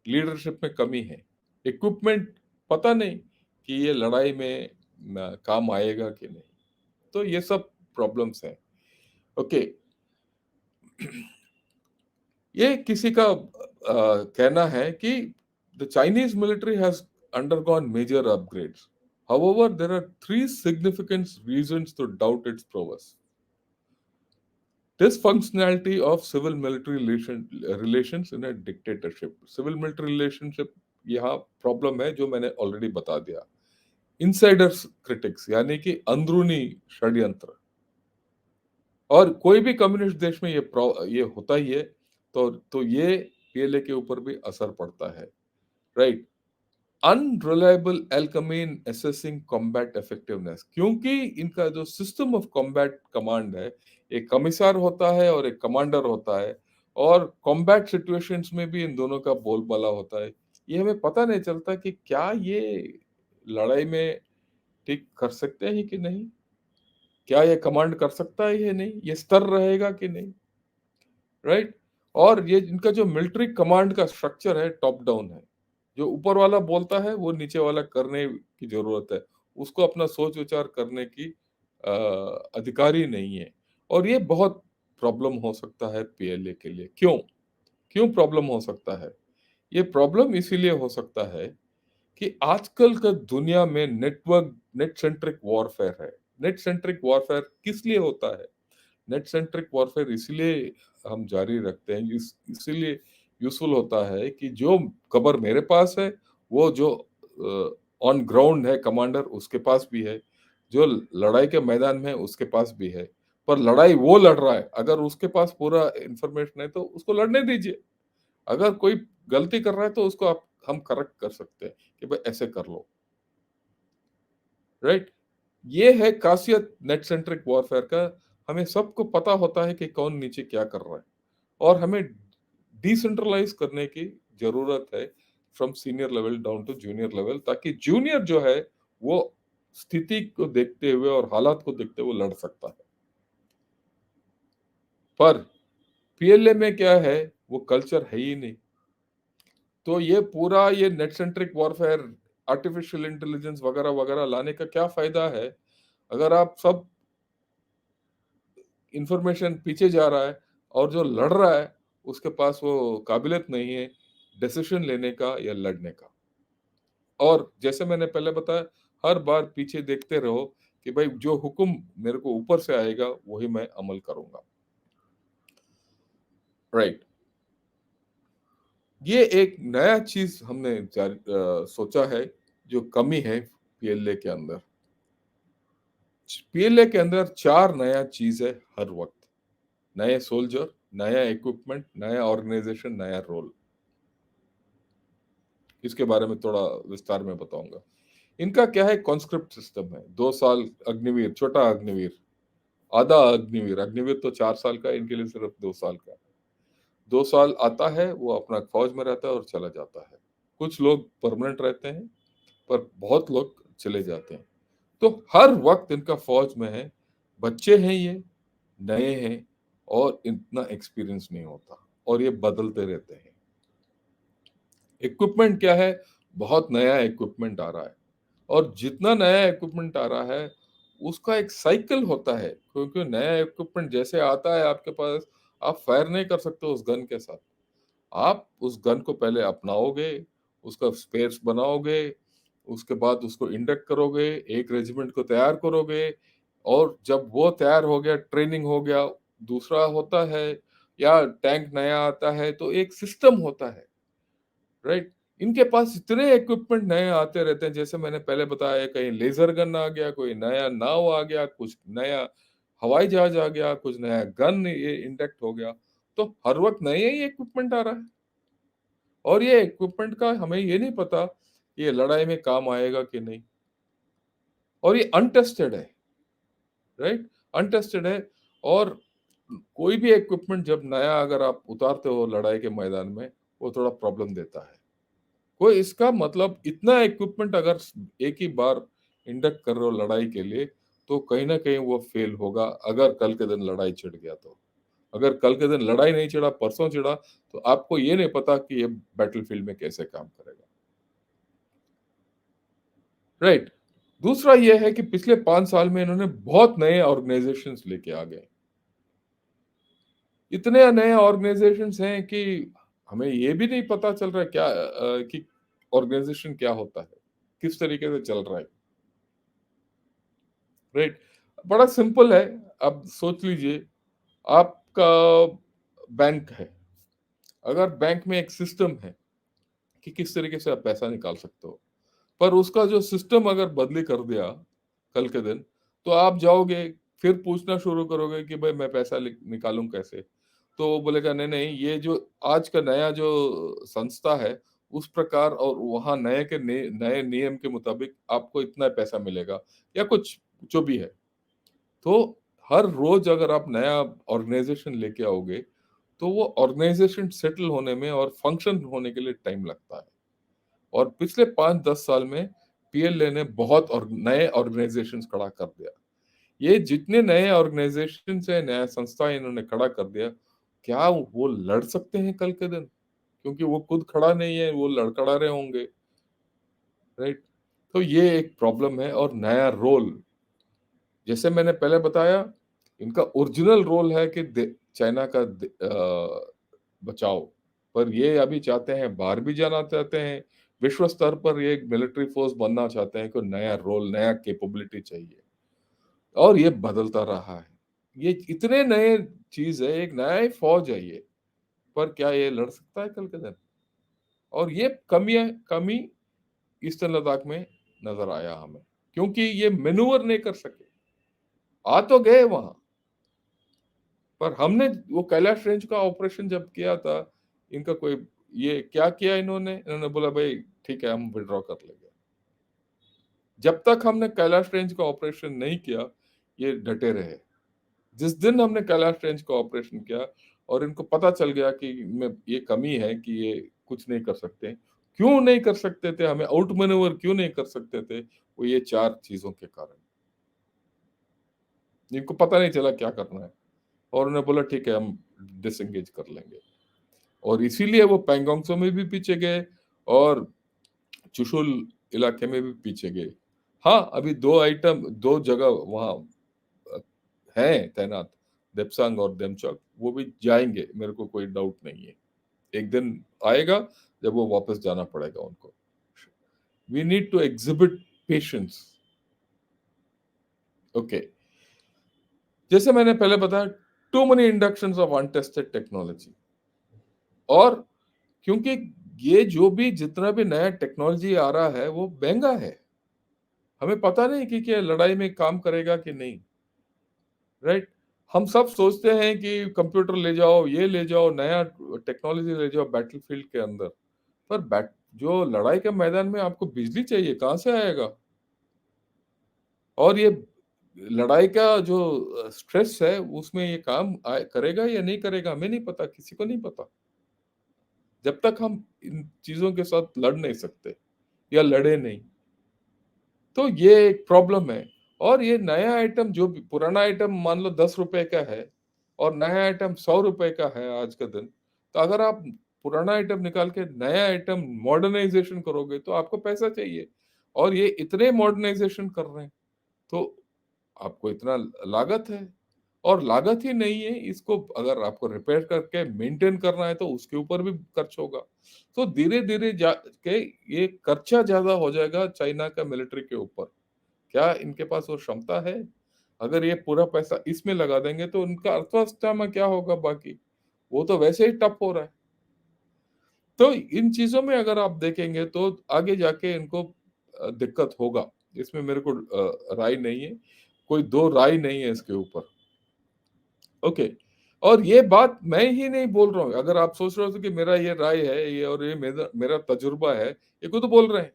लीडरशिप में कमी है, इक्विपमेंट पता नहीं कि ये लड़ाई में काम आएगा कि नहीं। तो ये सब प्रॉब्लम्स हैं। ओके, ये किसी का कहना है कि the Chinese military has undergone major upgrades, however there are three significant reasons to doubt its prowess. Dysfunctionality of civil military relations in a dictatorship. Civil military relationship यहाँ प्रॉब्लम है जो मैंने ऑलरेडी बता दिया। इनसाइडर्स क्रिटिक्स, यानी कि अंदरूनी षड्यंत्र, और कोई भी कम्युनिस्ट देश में ये होता ही है। तो ये पीएलए के ऊपर भी असर पड़ता है। राइट, अनरिलायबल एल्कमीन असेसिंग कॉम्बैट इफेक्टिवनेस, क्योंकि इनका जो सिस्टम ऑफ कॉम्बैट कमांड है, एक कमिश्नर होता है और एक कमांडर होता है, और कॉम्बैट सिचुएशंस में भी इन दोनों का बोलबाला होता है। ये हमें पता नहीं चलता कि क्या ये लड़ाई में ठीक कर सकते हैं कि नहीं, क्या ये कमांड कर सकता है या नहीं, ये स्तर रहेगा कि नहीं। राइट, और ये इनका जो मिलिट्री कमांड का स्ट्रक्चर है टॉप डाउन है, जो ऊपर वाला बोलता है वो नीचे वाला करने की जरूरत है, उसको अपना सोच विचार करने की अधिकार ही नहीं है। और ये बहुत प्रॉब्लम हो सकता है पीएलए के लिए। क्यों क्यों प्रॉब्लम हो सकता है? ये प्रॉब्लम इसीलिए हो सकता है कि आजकल का दुनिया में नेट सेंट्रिक वॉरफेयर है। नेट सेंट्रिक वॉरफेयर किस लिए होता है? नेट सेंट्रिक वॉरफेयर इसलिए हम जारी रखते हैं, इसीलिए यूजफुल होता है कि जो खबर मेरे पास है, वो जो ऑन ग्राउंड है कमांडर, उसके पास भी है, जो लड़ाई के मैदान में है उसके पास भी है। पर लड़ाई वो लड़ रहा है, अगर उसके पास पूरा इंफॉर्मेशन है तो उसको लड़ने दीजिए। अगर कोई गलती कर रहा है तो उसको आप हम करेक्ट कर सकते हैं कि भाई ऐसे कर लो, राइट? ये है खासियत नेट सेंट्रिक वॉरफेयर का। हमें सबको पता होता है कि कौन नीचे क्या कर रहा है, और हमें डिसेंट्रलाइज करने की जरूरत है, from senior level down to junior level, ताकि जूनियर जो है वो स्थिति को देखते हुए और हालात को देखते हुए लड़ सकता है। पर पीएलए में क्या है, वो कल्चर है ही नहीं। तो ये पूरा ये net centric warfare, artificial intelligence वगैरह वगैरह लाने का क्या फायदा है, अगर आप सब इंफॉर्मेशन पीछे जा रहा है और जो लड़ रहा है उसके पास वो काबिलियत नहीं है डिसीजन लेने का या लड़ने का। और जैसे मैंने पहले बताया, हर बार पीछे देखते रहो कि भाई जो हुक्म मेरे को ऊपर से आएगा वही मैं अमल करूंगा, राइट? ये एक नया चीज हमने सोचा है, जो कमी है पीएलए के अंदर। पीएलए के अंदर चार नया चीज है हर वक्त: नए सोल्जर, नया इक्विपमेंट, नया ऑर्गेनाइजेशन, नया रोल। इसके बारे में थोड़ा विस्तार में बताऊंगा। इनका क्या है, कॉन्स्क्रिप्ट सिस्टम है। 2 साल अग्निवीर, छोटा अग्निवीर, आधा अग्निवीर, अग्निवीर तो 4 साल का है, इनके लिए सिर्फ 2 साल का। 2 साल आता है, वो अपना फौज में रहता है और चला जाता है। कुछ लोग परमानेंट रहते हैं, पर बहुत लोग चले जाते हैं। तो हर वक्त इनका फौज में है, बच्चे हैं ये, नए हैं, और इतना एक्सपीरियंस नहीं होता, और ये बदलते रहते हैं। इक्विपमेंट क्या है, बहुत नया इक्विपमेंट आ रहा है, और जितना नया इक्विपमेंट आ रहा है उसका एक साइकिल होता है, क्योंकि नया इक्विपमेंट जैसे आता है आपके पास, आप फायर नहीं कर सकते उस गन के साथ। आप उस गन को पहले अपनाओगे, उसका स्पेयर्स बनाओगे, उसके बाद उसको इंडक्ट करोगे, एक रेजिमेंट को तैयार करोगे, और जब वो तैयार हो गया, ट्रेनिंग हो गया, दूसरा होता है, या टैंक नया आता है, तो एक सिस्टम होता है, राइट? इनके पास इतने इक्विपमेंट नए आते रहते हैं, जैसे मैंने पहले बताया, कहीं लेजर गन आ गया, कोई नया नाव आ गया, कुछ नया हवाई जहाज आ गया, कुछ नया गन ये इंडक्ट हो गया। तो हर वक्त नया ही इक्विपमेंट आ रहा है, और ये इक्विपमेंट का हमें ये नहीं पता कि ये लड़ाई में काम आएगा कि नहीं, और ये अनटेस्टेड है, राइट? अनटेस्टेड है। और कोई भी इक्विपमेंट जब नया अगर आप उतारते हो लड़ाई के मैदान में, वो थोड़ा प्रॉब्लम देता है। कोई इसका मतलब इतना इक्विपमेंट अगर एक ही बार इंडक्ट कर रहे हो लड़ाई के लिए, तो कहीं ना कहीं वो फेल होगा, अगर कल के दिन लड़ाई छिड़ गया तो। अगर कल के दिन लड़ाई नहीं छिड़ा, परसों छिड़ा, तो आपको ये नहीं पता कि ये बैटलफील्ड में कैसे काम करेगा, राइट? दूसरा ये है कि पिछले 5 साल में इन्होंने बहुत नए ऑर्गेनाइजेशंस लेके आ गए। इतने नए ऑर्गेनाइजेशंस हैं कि हमें ये भी नहीं पता चल रहा है क्या कि ऑर्गेनाइजेशन क्या होता है, किस तरीके से चल रहा है, राइट? बड़ा सिंपल है। अब सोच लीजिए, आपका बैंक है। अगर बैंक में एक सिस्टम है कि किस तरीके से आप पैसा निकाल सकते हो, पर उसका जो सिस्टम अगर बदली कर दिया कल के दिन, तो आप जाओगे, फिर पूछना शुरू करोगे कि भाई मैं पैसा निकालूं कैसे। तो वो बोलेगा नहीं नहीं, ये जो आज का नया जो संस्था है उस प्रकार, और वहां नए के नए नियम के मुताबिक आपको इतना पैसा मिलेगा, या कुछ जो भी है। तो हर रोज अगर आप नया ऑर्गेनाइजेशन लेके आओगे, तो वो ऑर्गेनाइजेशन सेटल होने में और फंक्शन होने के लिए टाइम लगता है। और पिछले 5-10 साल में पीएलए ने बहुत और नए ऑर्गेनाइजेशंस खड़ा कर दिया। ये जितने नए ऑर्गेनाइजेशन है, नया संस्था इन्होंने खड़ा कर दिया, क्या वो लड़ सकते हैं कल के दिन? क्योंकि वो खुद खड़ा नहीं है, वो लड़खड़ा रहे होंगे, राइट? तो ये एक प्रॉब्लम है। और नया रोल, जैसे मैंने पहले बताया, इनका ओरिजिनल रोल है कि चाइना का बचाओ, पर ये अभी चाहते हैं, बाहर भी जाना चाहते हैं, विश्व स्तर पर ये एक मिलिट्री फोर्स बनना चाहते हैं, कोई नया रोल, नया कैपेबिलिटी चाहिए, और ये बदलता रहा है। ये इतने नए चीज है, एक नया ही फौज है ये, पर क्या ये लड़ सकता है कल के दिन? और ये कमी ईस्टर्न लद्दाख में नजर आया हमें, क्योंकि ये मैन्यूवर नहीं कर सके। आ तो गए वहां, पर हमने वो कैलाश रेंज का ऑपरेशन जब किया था, इनका कोई, ये क्या किया इन्होंने बोला भाई ठीक है हम विड्रॉ कर लेंगे। जब तक हमने कैलाश रेंज का ऑपरेशन नहीं किया, ये डटे रहे। जिस दिन हमने कैलाश रेंज का ऑपरेशन किया और इनको पता चल गया कि में ये कमी है, कि ये कुछ नहीं कर सकते, क्यों नहीं कर सकते थे, हमें आउट मैन्यूवर क्यों नहीं कर सकते थे, वो ये चार चीजों के कारण। इनको पता नहीं चला क्या करना है, और उन्होंने बोला ठीक है हम डिसएंगेज कर लेंगे, और इसीलिए वो पैंगोंगसो में भी पीछे गए और चुशुल इलाके में भी पीछे गए। हाँ, अभी दो जगह वहां है तैनात, देपसांग और देमचौक, वो भी जाएंगे, मेरे को कोई डाउट नहीं है। एक दिन आएगा जब वो वापस जाना पड़ेगा उनको। We need to exhibit patience. Okay, जैसे मैंने पहले बताया, too many inductions of untested technology, और क्योंकि ये जो भी जितना भी नया टेक्नोलॉजी आ रहा है वो महंगा है, हमें पता नहीं कि क्या लड़ाई में काम करेगा कि नहीं, राइट? हम सब सोचते हैं कि कंप्यूटर ले जाओ, ये ले जाओ, नया टेक्नोलॉजी ले जाओ बैटलफील्ड के अंदर, पर जो लड़ाई के मैदान में आपको बिजली चाहिए, कहाँ से आएगा? और ये लड़ाई का जो स्ट्रेस है, उसमें ये काम करेगा या नहीं करेगा, हमें नहीं पता, किसी को नहीं पता, जब तक हम इन चीजों के साथ लड़ नहीं सकते या लड़े नहीं। तो ये एक प्रॉब्लम है। और ये नया आइटम, जो भी पुराना आइटम मान लो 10 रुपए का है और नया आइटम 100 रुपए का है आज का दिन, तो अगर आप पुराना आइटम निकाल के नया आइटम मॉडर्नाइजेशन करोगे तो आपको पैसा चाहिए, और ये इतने मॉडर्नाइजेशन कर रहे हैं, तो आपको इतना लागत है, और लागत ही नहीं है, इसको अगर आपको रिपेयर करके मेंटेन करना है तो उसके ऊपर भी खर्च होगा। तो धीरे धीरे जाके ये खर्चा ज्यादा हो जाएगा चाइना का मिलिट्री के ऊपर। क्या इनके पास वो क्षमता है? अगर ये पूरा पैसा इसमें लगा देंगे तो उनका अर्थव्यवस्था में क्या होगा बाकी? वो तो वैसे ही ठप हो रहा है। तो इन चीजों में अगर आप देखेंगे तो आगे जाके इनको दिक्कत होगा, इसमें मेरे को राय नहीं है, कोई दो राय नहीं है इसके ऊपर। ओके, और ये बात मैं ही नहीं बोल रहा हूँ, अगर आप सोच रहे हो कि मेरा ये राय है, ये और ये मेरा मेरा तजुर्बा है, ये खुद बोल रहे हैं।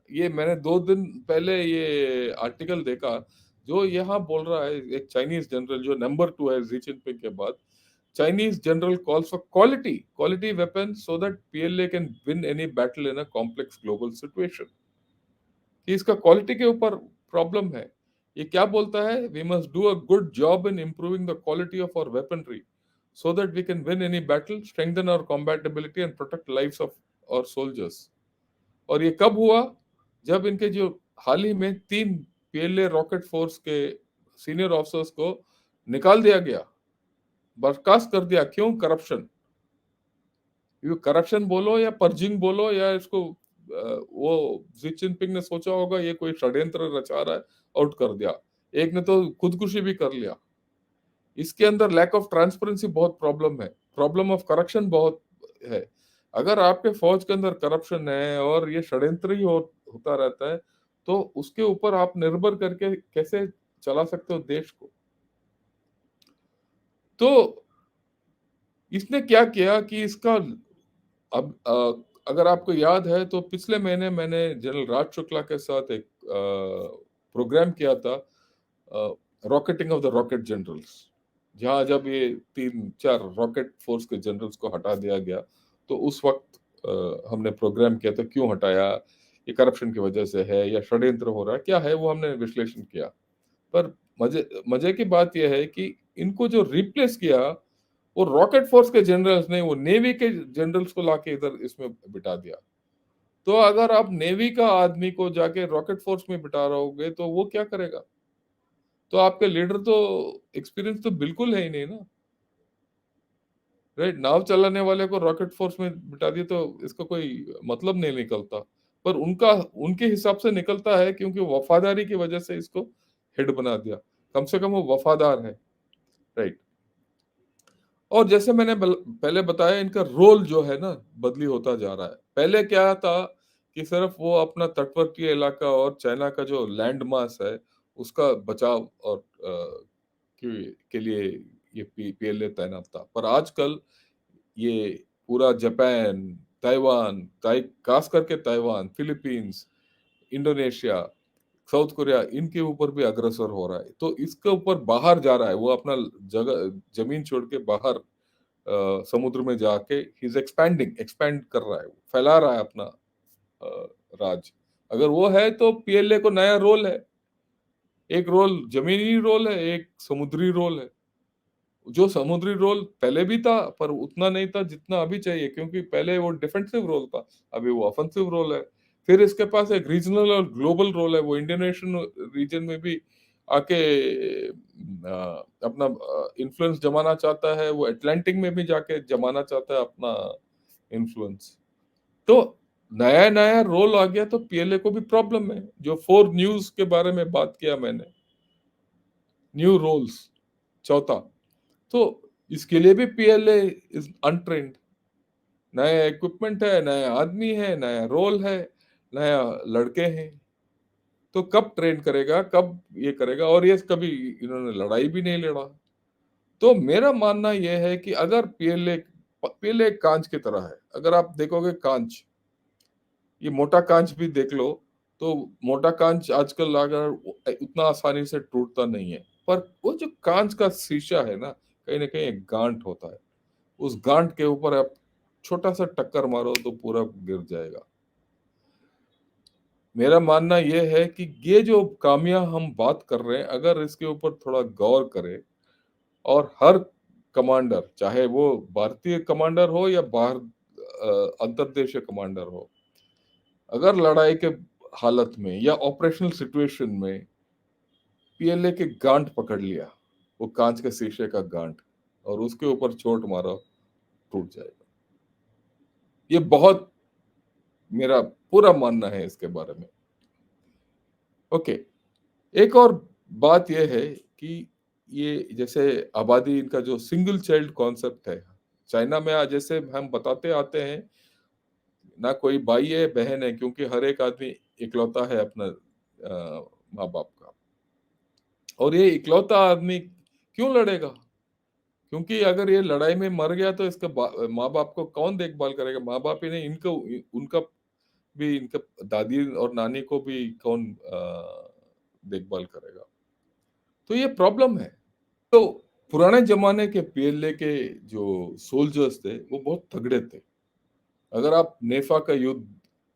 ये मैंने 2 दिन पहले ये आर्टिकल देखा, जो यहाँ बोल रहा है एक चाइनीज जनरल, जो नंबर 2 है जी जिनपिंग के बाद। Chinese general calls for quality weapon so that PLA can win any battle in a complex global situation. कि इसका क्वालिटी के ऊपर प्रॉब्लम है। ये क्या बोलता है? We must do a good job in improving the quality of our weaponry so that we can win any battle, strengthen our combatability and protect lives of our soldiers. और ये कब हुआ? जब इनके जो हाल ही में 3 पीएलए रॉकेट फोर्स के senior officers को निकाल दिया गया, बर्खास्त कर दिया। क्यों? करप्शन। ये करप्शन बोलो या पर्जिंग बोलो या इसको वो जी जिनपिंग ने सोचा होगा ये कोई षड्यंत्र रचा रहा है, आउट कर दिया। एक ने तो खुदकुशी भी कर लिया। इसके अंदर लैक ऑफ ट्रांसपेरेंसी बहुत प्रॉब्लम है, प्रॉब्लम ऑफ करप्शन बहुत है। अगर आपके फौज के अंदर करप्शन है और ये षड्यंत्र ही होता रहता है, तो उसके ऊपर आप निर्भर करके कैसे चला सकते हो देश को? तो इसने क्या किया कि इसका, अब अगर आपको याद है तो पिछले महीने मैंने जनरल राज शुक्ला के साथ एक प्रोग्राम किया था, rocketing of the rocket generals, जहां जब ये 3-4 रॉकेट फोर्स के जनरल्स को हटा दिया गया, तो उस वक्त हमने प्रोग्राम किया था, क्यों हटाया, ये करप्शन की वजह से है या षड्यंत्र हो रहा है, क्या है, वो हमने विश्लेषण किया। पर मजे मजे की बात यह है कि इनको जो रिप्लेस किया, वो रॉकेट फोर्स के जनरल्स ने, वो नेवी के जनरल्स को लाके इधर इसमें बिठा दिया। तो अगर आप नेवी का आदमी को जाके रॉकेट फोर्स में बिठा रहोगे तो वो क्या करेगा? तो आपके लीडर तो एक्सपीरियंस तो बिल्कुल है ही नहीं ना। राइट, नाव चलाने वाले को रॉकेट फोर्स में बिठा दिए तो इसका कोई मतलब नहीं निकलता, पर उनका उनके हिसाब से निकलता है क्योंकि वफादारी की वजह से इसको हेड बना दिया। कम से कम वो वफादार है। राइट। और जैसे मैंने पहले बताया, इनका रोल जो है ना बदली होता जा रहा है। पहले क्या था कि सिर्फ वो अपना तटवर्ती इलाका और चाइना का जो लैंड मास है उसका बचाव और के लिए ये पीएलए तैनात था, पर आजकल ये पूरा जापान, ताइवान, खास करके Taiwan, Philippines, Indonesia, south Korea, इनके ऊपर भी अग्रसर हो रहा है। तो इसके ऊपर बाहर जा रहा है, वो अपना जगह जमीन छोड़ के बाहर समुद्र में जाके ही इज एक्सपैंड कर रहा है, फैला रहा है अपना अ, राज। अगर वो है तो पीएलए को नया रोल है। एक रोल जमीनी रोल है, एक समुद्री रोल है। जो समुद्री रोल पहले भी था पर उतना नहीं था जितना अभी चाहिए, क्योंकि पहले वो डिफेंसिव रोल था, अभी वो ऑफेंसिव रोल है। फिर इसके पास एक रीजनल और ग्लोबल रोल है, वो इंडियन ओशन रीजन में भी आके अपना इन्फ्लुएंस जमाना चाहता है, वो अटलांटिक में भी जाके जमाना चाहता है अपना इन्फ्लुएंस। तो नया नया रोल आ गया तो पीएलए को भी प्रॉब्लम है। जो फोर न्यूज के बारे में बात किया मैंने, न्यू रोल्स, चौथा, तो इसके लिए भी पीएलए इज अनट्रेंड। नया इक्विपमेंट है, नया आदमी है, नया रोल है, नया लड़के हैं। तो कब ट्रेन करेगा, कब ये करेगा? और ये कभी इन्होंने लड़ाई भी नहीं लड़ा। तो मेरा मानना यह है कि अगर पीएलए पीएलए कांच की तरह है। अगर आप देखोगे कांच, ये मोटा कांच भी देख लो, तो मोटा कांच आजकल अगर उतना आसानी से टूटता नहीं है, पर वो जो कांच का शीशा है ना कहीं एक गांठ होता है। उस गांठ के ऊपर आप छोटा सा टक्कर मारो तो पूरा गिर जाएगा। मेरा मानना यह है कि ये जो कामियां हम बात कर रहे हैं, अगर इसके ऊपर थोड़ा गौर करें और हर कमांडर, चाहे वो भारतीय कमांडर हो या बाहर अंतर्देशीय कमांडर हो, अगर लड़ाई के हालत में या ऑपरेशनल सिचुएशन में पीएलए के गांठ पकड़ लिया, वो कांच के शीशे का गांठ, और उसके ऊपर चोट मारा, टूट जाएगा। ये बहुत मेरा पूरा मानना है इसके बारे में। ओके। एक और बात यह है कि ये जैसे आबादी, इनका जो सिंगल चाइल्ड कॉन्सेप्ट है चाइना में, आज जैसे हम बताते आते हैं ना, कोई भाई है बहन है, क्योंकि हर एक आदमी इकलौता है अपना माँ बाप का। और ये इकलौता आदमी क्यों लड़ेगा? क्योंकि अगर ये लड़ाई में मर गया तो इसका माँ बाप को कौन देखभाल करेगा? माँ बाप ही नहीं, इनको उनका भी, इनका दादी और नानी को भी कौन देखभाल करेगा? तो ये प्रॉब्लम है। तो पुराने जमाने के पीएलए के जो सोल्जर्स थे वो बहुत तगड़े थे। अगर आप नेफा का युद्ध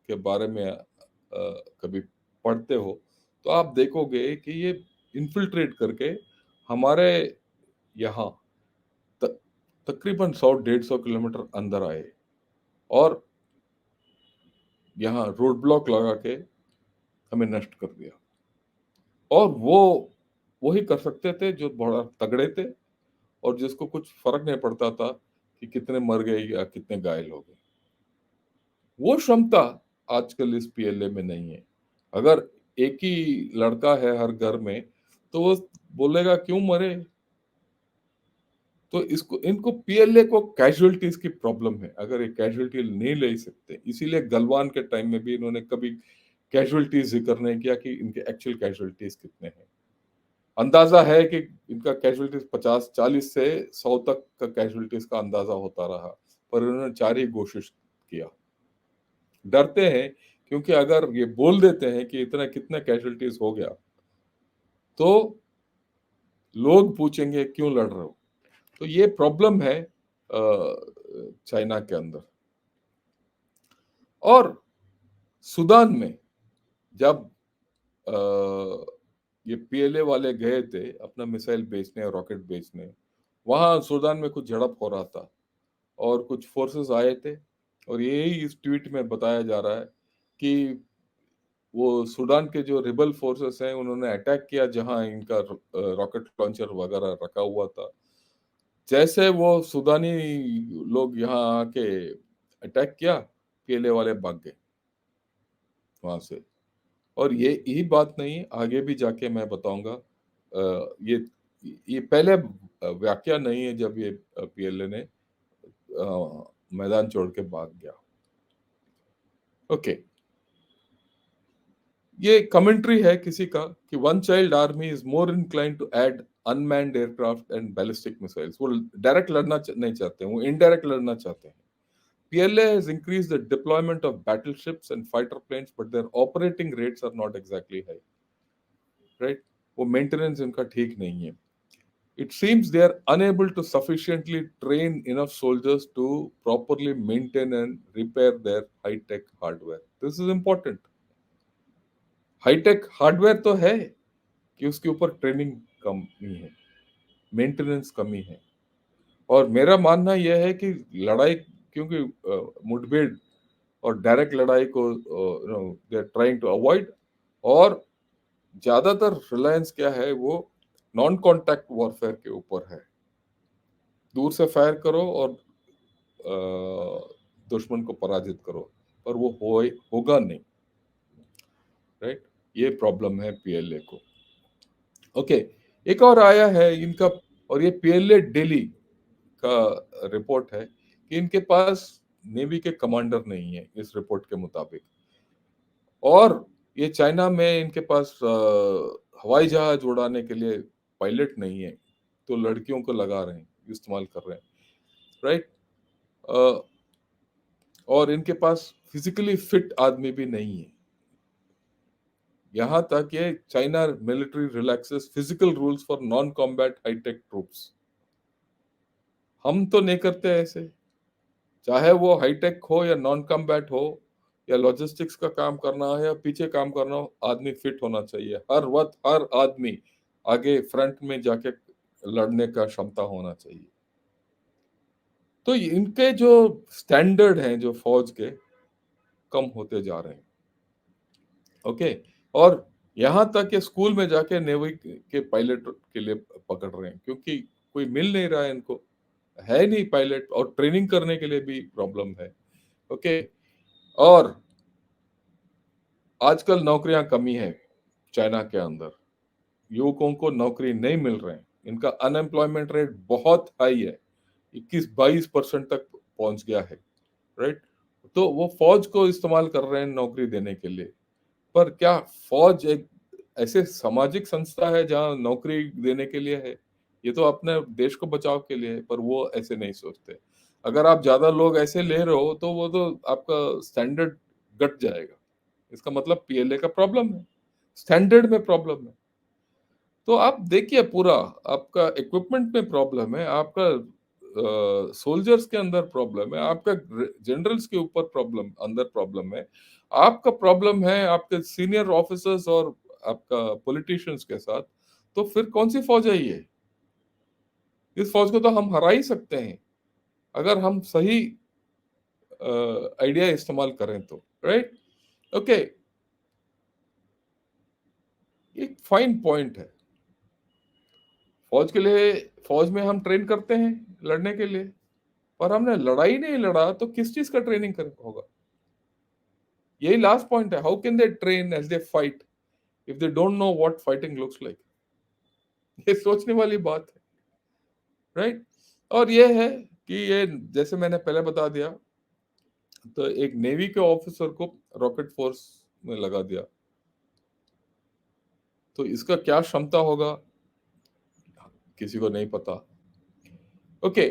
के बारे में कभी पढ़ते हो तो आप देखोगे कि ये इन्फिल्ट्रेट करके हमारे यहाँ त, तकरीबन 100-150 किलोमीटर अंदर आए और यहाँ रोड ब्लॉक लगा के हमें नष्ट कर दिया। और वो वही कर सकते थे जो बड़ा तगड़े थे और जिसको कुछ फर्क नहीं पड़ता था कि कितने मर गए या कितने घायल हो गए। वो क्षमता आजकल इस पीएलए में नहीं है। अगर एक ही लड़का है हर घर में तो वो बोलेगा क्यों मरे? तो इसको इनको पीएलए को कैजुअलिटीज की प्रॉब्लम है। अगर ये कैजुअलिटी नहीं ले सकते, इसीलिए गलवान के टाइम में भी इन्होंने कभी कैजुअलिटीज जिक्र नहीं किया कि इनके एक्चुअल कैजुअलिटीज कितने हैं। अंदाजा है कि इनका कैजुअलिटीज 50-40 से 100 तक का कैजुअलिटीज का अंदाजा होता रहा, पर इन्होंने 4 ही घोषित किया। डरते हैं क्योंकि अगर ये बोल देते हैं कि इतना कितना कैजुअलिटीज हो गया तो लोग पूछेंगे क्यों लड़ रहे हो। तो ये प्रॉब्लम है चाइना के अंदर। और सूडान में जब अ, ये पीएलए वाले गए थे अपना मिसाइल बेचने और रॉकेट बेचने, वहां सूडान में कुछ झड़प हो रहा था और कुछ फोर्सेस आए थे। और यही इस ट्वीट में बताया जा रहा है कि वो सूडान के जो रिबल फोर्सेस हैं उन्होंने अटैक किया जहां इनका रॉकेट लॉन्चर वगैरह रखा हुआ था। जैसे वो सुदानी लोग यहाँ आके अटैक किया, पीएलए वाले भाग गए वहां से। और ये यही बात नहीं, आगे भी जाके मैं बताऊंगा। ये पहले व्याख्या नहीं है जब ये पीएलए ने मैदान छोड़ के भाग गया। ओके, ये कमेंट्री है किसी का कि one child army is more incline to add unmanned aircraft and ballistic missiles. वो डायरेक्ट लड़ना नहीं चाहते, वो इनडायरेक्ट लड़ना चाहते हैं। PLA has increased the deployment of battleships and fighter planes, but their operating rates are not exactly high, right? वो maintenance इनका ठीक नहीं है। It seems they are unable to sufficiently train enough soldiers to properly maintain and repair their high-tech hardware. This is important. High tech hardware तो है कि उसके ऊपर ट्रेनिंग कमी है, मेंटेनेंस कमी है। और मेरा मानना यह है कि लड़ाई, क्योंकि मुठभेड़ और डायरेक्ट लड़ाई को they are trying to avoid. और ज्यादातर रिलायंस क्या है, वो नॉन कांटेक्ट वॉरफेयर के ऊपर है। दूर से फायर करो और दुश्मन को पराजित करो, पर वो होगा नहीं, राइट? ये प्रॉब्लम है पीएलए को। ओके, एक और आया है इनका, और ये पीएलए डेली का रिपोर्ट है कि इनके पास नेवी के कमांडर नहीं है इस रिपोर्ट के मुताबिक। और ये चाइना में इनके पास हवाई जहाज उड़ाने के लिए पायलट नहीं है, तो लड़कियों को लगा रहे हैं, इस्तेमाल कर रहे हैं, राइट? और इनके पास फिजिकली फिट आदमी भी नहीं है। यहां तक ये China military relaxes physical rules for non combat high tech troops. हम तो नहीं करते ऐसे, चाहे वो हाईटेक हो या नॉन कॉम्बैट हो, या लॉजिस्टिक्स का काम करना हो या पीछे काम करना हो, आदमी फिट होना चाहिए हर वक्त। हर आदमी आगे फ्रंट में जाके लड़ने का क्षमता होना चाहिए। तो इनके जो स्टैंडर्ड हैं जो फौज के, कम होते जा रहे हैं। ओके, और यहाँ तक कि स्कूल में जाके नेवी के पायलट के लिए पकड़ रहे हैं, क्योंकि कोई मिल नहीं रहा है इनको, है नहीं पायलट, और ट्रेनिंग करने के लिए भी प्रॉब्लम है। ओके, और आजकल नौकरियां कमी है चाइना के अंदर, युवकों को नौकरी नहीं मिल रहे हैं। इनका अनएम्प्लॉयमेंट रेट बहुत हाई है, 21-22% तक पहुंच गया है, राइट? तो वो फौज को इस्तेमाल कर रहे हैं नौकरी देने के लिए। पर क्या फौज एक ऐसे सामाजिक संस्था है जहां नौकरी देने के लिए है? ये तो अपने देश को बचाव के लिए है, पर वो ऐसे नहीं सोचते। अगर आप ज्यादा लोग ऐसे ले रहे हो तो वो तो आपका स्टैंडर्ड घट जाएगा। इसका मतलब पीएलए का प्रॉब्लम है, स्टैंडर्ड में प्रॉब्लम है। तो आप देखिए, पूरा आपका इक्विपमेंट में प्रॉब्लम है, आपका सोल्जर्स के अंदर प्रॉब्लम है, आपका जनरल्स के ऊपर प्रॉब्लम, अंदर प्रॉब्लम है, आपका प्रॉब्लम है आपके सीनियर ऑफिसर्स और आपका पॉलिटिशियंस के साथ। तो फिर कौन सी फौज है ये? इस फौज को तो हम हरा ही सकते हैं अगर हम सही आइडिया इस्तेमाल करें तो, राइट? ओके, एक फाइन पॉइंट है। फौज के लिए, फौज में हम ट्रेन करते हैं लड़ने के लिए, पर हमने लड़ाई नहीं लड़ा तो किस चीज का ट्रेनिंग कर होगा? यही लास्ट पॉइंट है। How can they train as they fight if they don't know what fighting looks like? ये सोचने वाली बात है, राइट? और ये है कि ये, जैसे मैंने पहले बता दिया, तो एक नेवी के ऑफिसर को रॉकेट फोर्स में लगा दिया, तो इसका क्या क्षमता होगा किसी को नहीं पता। ओके,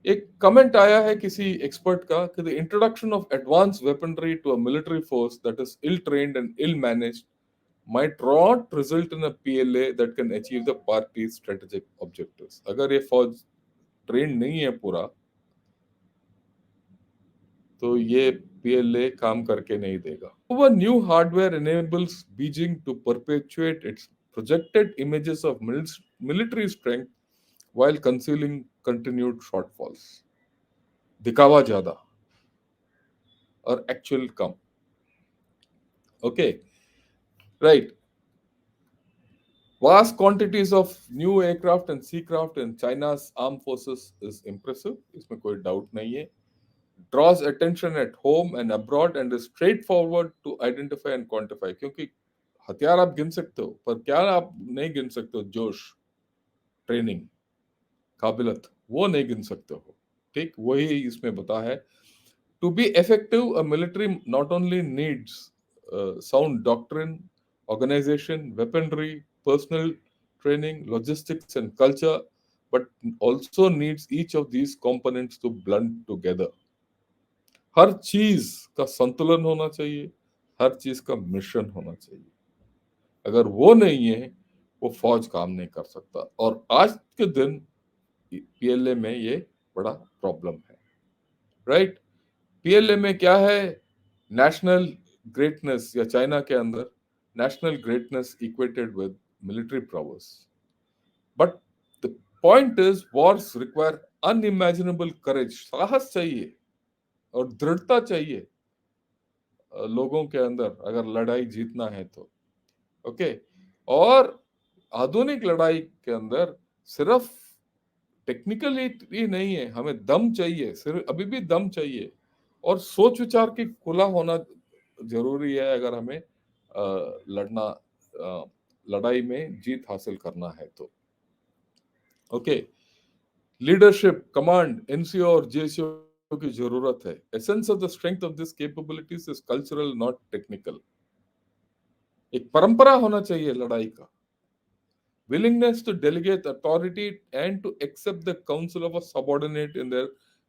एक कमेंट आया है किसी एक्सपर्ट का कि the introduction of advance weaponry to a military force that is ill trained and ill managed might not result in a PLA that can achieve the party's strategic objectives. अगर ये फौज train नहीं है पूरा, तो ये पीएलए काम करके नहीं देगा। Our new hardware enables Beijing to perpetuate its projected images of military strength while concealing continued shortfalls. दिखावा ज्यादा और actual come. Okay, right. Vast quantities of new aircraft and seacraft in China's armed forces is impressive. इसमें कोई doubt नहीं है. Draws attention at home and abroad and is straightforward to identify and quantify. क्योंकि हथियार आप गिन सकते हो, पर क्या आप नहीं गिन सकते हो? जोश, ट्रेनिंग, काबिलियत, वो नहीं गिन सकते हो. ठीक वही इसमें बता है. To be effective, a military not only needs sound doctrine, organization, weaponry, personal training, logistics, and culture, but also needs each of these components to blend together. हर चीज का संतुलन होना चाहिए, हर चीज का मिश्रण होना चाहिए. अगर वो नहीं है, वो फौज काम नहीं कर सकता. और आज के दिन पीएलए में ये बड़ा प्रॉब्लम है. राइट. पीएलए में क्या है? नेशनल ग्रेटनेस, या चाइना के अंदर national greatness equated with military prowess. But the point is wars require unimaginable courage. साहस चाहिए और दृढ़ता चाहिए लोगों के अंदर अगर लड़ाई जीतना है तो. ओके. और आधुनिक लड़ाई के अंदर सिर्फ टेक्निकली ही नहीं है, हमें दम चाहिए, सिर्फ अभी भी दम चाहिए और सोच विचार की खुला होना जरूरी है अगर हमें लड़ना, लड़ाई में जीत हासिल करना है तो. ओके. लीडरशिप, कमांड, एनसीओ और जेसीओ की जरूरत है. Essence of the strength of this capabilities is cultural, not technical. एक परंपरा होना चाहिए लड़ाई का. willingness to delegate authority and to accept the counsel of a subordinate in their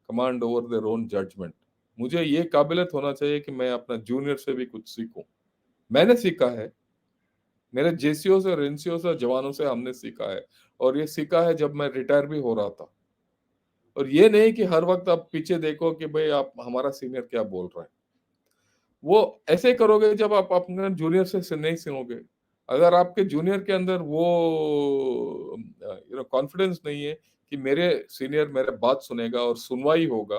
command over their own judgment. मुझे ये काबिलियत होना चाहिए कि मैं अपना जूनियर से भी कुछ सीखूं. मैंने सीखा है, मेरे जेसीओ से और एनसीओ से, जवानों से हमने सीखा है. और ये सीखा है जब मैं रिटायर भी हो रहा था. और ये नहीं कि हर वक्त आप पीछे देखो कि भाई आप हमारा सीनियर क्या बोल रहा है. वो ऐसे करोगे जब आप अपने जूनियर से नहीं सुनोगे. अगर आपके जूनियर के अंदर वो कॉन्फिडेंस नहीं है कि मेरे सीनियर मेरे बात सुनेगा और सुनवाई होगा,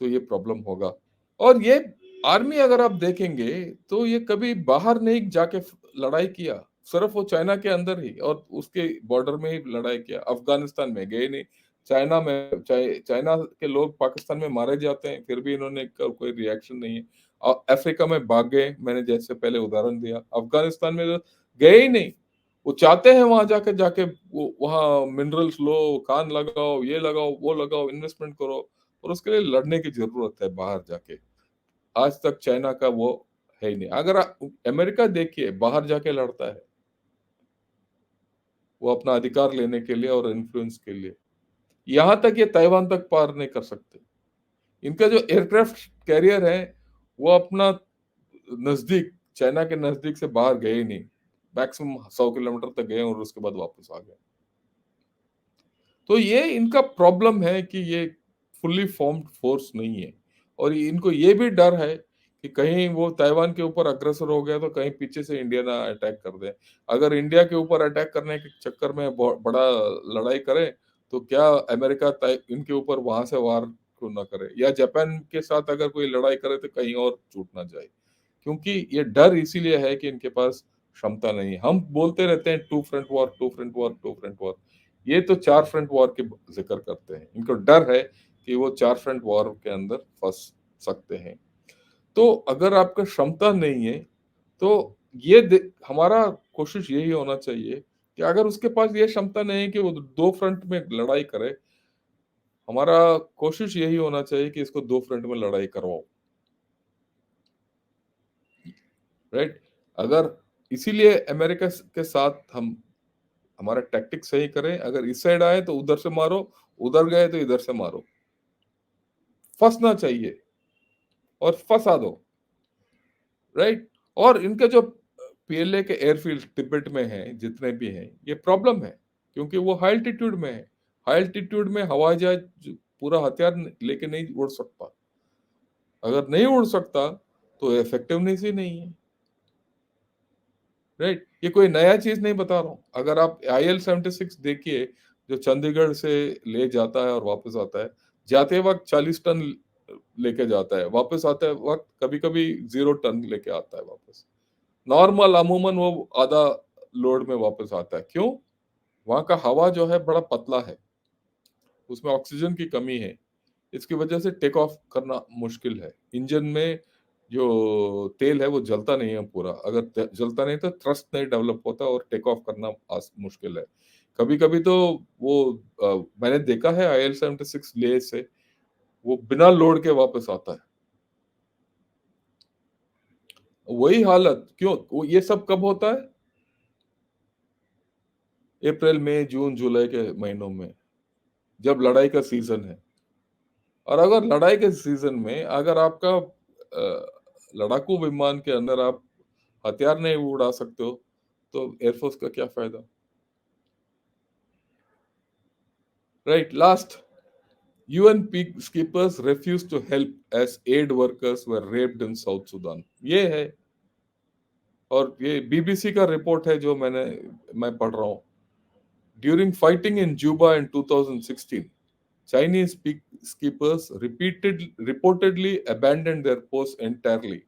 तो ये प्रॉब्लम होगा. और ये आर्मी अगर आप देखेंगे तो ये कभी बाहर नहीं जाके लड़ाई किया. सिर्फ वो चाइना के अंदर ही और उसके बॉर्डर में ही लड़ाई किया. अफगानिस्तान में गए नहीं. चाइना में चाइना के लोग पाकिस्तान में मारे जाते हैं, फिर भी इन्होंने कोई रिएक्शन नहीं है. और अफ्रीका में भाग गए, मैंने जैसे पहले उदाहरण दिया. अफगानिस्तान में तो गए ही नहीं. वो चाहते हैं वहां जाके जाके वहां मिनरल्स लो, कान लगाओ, ये लगाओ, वो लगाओ, इन्वेस्टमेंट करो. और उसके लिए लड़ने की जरूरत है बाहर जाके. आज तक चाइना का वो है ही नहीं. अगर अमेरिका देखिए बाहर जाके लड़ता है, वो अपना अधिकार लेने के लिए और इन्फ्लुएंस के लिए. यहां तक ये ताइवान तक पार नहीं कर सकते. इनका जो एयरक्राफ्ट कैरियर है वो अपना नजदीक, चाइना के नजदीक से बाहर गए ही नहीं. मैक्सिमम 100 किलोमीटर तक गए और उसके बाद वापस आ गए. तो ये इनका प्रॉब्लम है कि ये फुल्ली फॉर्म्ड फोर्स नहीं है. और इनको ये भी डर है कि कहीं वो ताइवान के ऊपर अग्रसर हो गया तो कहीं पीछे से इंडिया ना अटैक कर दे. अगर इंडिया के ऊपर अटैक करने के चक्कर में बड़ा लड़ाई करे तो क्या अमेरिका इनके ऊपर वहां से वार क्यों ना करे, या जापान के साथ अगर कोई लड़ाई करे तो कहीं और छूट ना जाए. क्योंकि ये डर इसीलिए है कि इनके पास क्षमता नहीं है. हम बोलते रहते हैं two front war, two front war, two front war. ये तो चार फ्रंट वॉर के जिक्र करते हैं. इनको डर है कि वो चार फ्रंट वॉर के अंदर फंस सकते हैं. तो अगर आपका क्षमता नहीं है तो ये हमारा कोशिश यही होना चाहिए कि अगर उसके पास ये क्षमता नहीं है कि वो दो फ्रंट में लड़ाई करे, हमारा कोशिश यही होना चाहिए कि इसको दो फ्रंट में लड़ाई करवाओ. राइट. अगर इसीलिए अमेरिका के साथ हम हमारा टैक्टिक सही करें. अगर इस साइड आए तो उधर से मारो, उधर गए तो इधर से मारो. फंसना चाहिए और फंसा दो. राइट. और इनके जो पीएलए के एयरफील्ड तिब्बत में हैं, जितने भी हैं, ये प्रॉब्लम है क्योंकि वो हाई एल्टीट्यूड में है. हाई एल्टीट्यूड में हवाई जहाज पूरा हथियार लेके नहीं उड़ सकता. अगर नहीं उड़ सकता तो इफेक्टिवनेस ही नहीं है. राइट. ये कोई नया चीज नहीं बता रहा हूँ. अगर आप IL-76 देखिए जो चंडीगढ़ से ले जाता है और वापस आता है, जाते वक्त 40 टन लेके जाता है, वापस आते वक्त कभी कभी 0 टन लेके आता है वापस. नॉर्मल अमूमन वो आधा लोड में वापस आता है। क्यों? वहां का हवा जो है बड़ा पतला है, उसमें ऑक्सीजन की कमी है, इसकी वजह से टेक ऑफ करना मुश्किल है। इंजन में जो तेल है वो जलता नहीं है पूरा, अगर जलता नहीं तो थ्रस्ट नहीं डेवलप होता और टेक ऑफ करना मुश्किल है। कभी कभी तो वो मैंने देखा है IL-76 ले से वो बिना लोड के वापस आता है। वही हालत क्यों? ये सब कब होता है? अप्रैल मई जून जुलाई के महीनों में, जब लड़ाई का सीजन है। और अगर लड़ाई के सीजन में अगर आपका लड़ाकू विमान के अंदर आप हथियार नहीं उड़ा सकते हो तो एयरफोर्स का क्या फायदा? Right, last, UN peacekeepers refused to help as aid workers were raped in South Sudan। ये है, और ये BBC का रिपोर्ट है जो मैं पढ़ रहा हूँ। ड्यूरिंग फाइटिंग इन जुबा इन 2016, Chinese peacekeepers reportedly abandoned their posts entirely.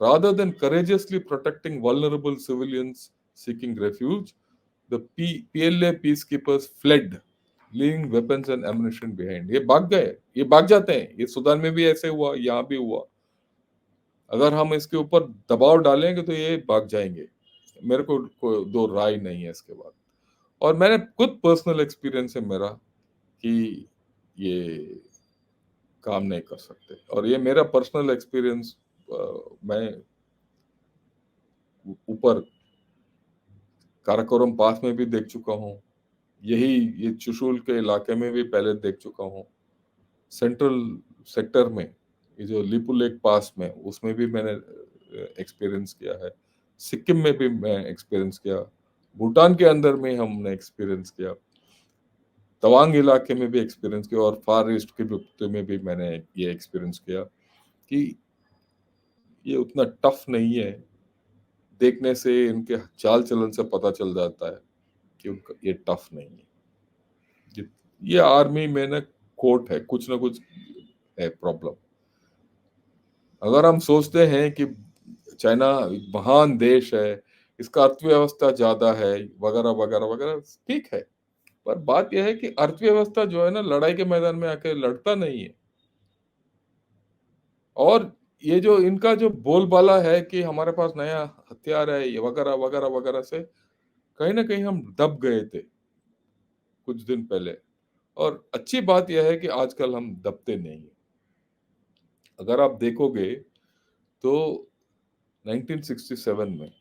Rather than courageously protecting vulnerable civilians seeking refuge, the PLA peacekeepers fled, leaving weapons and ammunition behind। ये भाग गए, ये भाग जाते हैं। ये सूडान में भी ऐसे हुआ, यहाँ भी हुआ। अगर हम इसके ऊपर दबाव डालेंगे तो ये भाग जाएंगे। मेरे को दो राय नहीं है इसके बाद। और मैंने खुद पर्सनल एक्सपीरियंस है मेरा कि ये काम नहीं कर सकते, और ये मेरा पर्सनल एक्सपीरियंस मैं ऊपर काराकोरम पास में भी देख चुका हूँ, यही ये चुशूल के इलाके में भी पहले देख चुका हूँ, सेंट्रल सेक्टर में ये जो लिपू लेक पास में उसमें भी मैंने एक्सपीरियंस किया है, सिक्किम में भी मैं एक्सपीरियंस किया, भूटान के अंदर में हमने एक्सपीरियंस किया, तवांग इलाके में भी एक्सपीरियंस किया, और फार ईस्ट के में भी मैंने ये एक्सपीरियंस किया कि ये उतना टफ नहीं है। देखने से इनके चाल चलन से पता चल जाता है कि ये टफ नहीं है। ये आर्मी में ना कोट है, कुछ ना कुछ है प्रॉब्लम। अगर हम सोचते हैं कि चाइना एक महान देश है, इसका अर्थव्यवस्था ज्यादा है, वगैरह वगैरह वगैरह, ठीक है, पर बात यह है कि अर्थव्यवस्था जो है ना लड़ाई के मैदान में आके लड़ता नहीं है। और ये जो इनका जो बोलबाला है कि हमारे पास नया हथियार है, ये वगैरह वगैरह वगैरह से कहीं ना कहीं हम दब गए थे कुछ दिन पहले। और अच्छी बात यह है कि आजकल हम दबते नहीं हैं। अगर आप देखोगे तो 1967 में,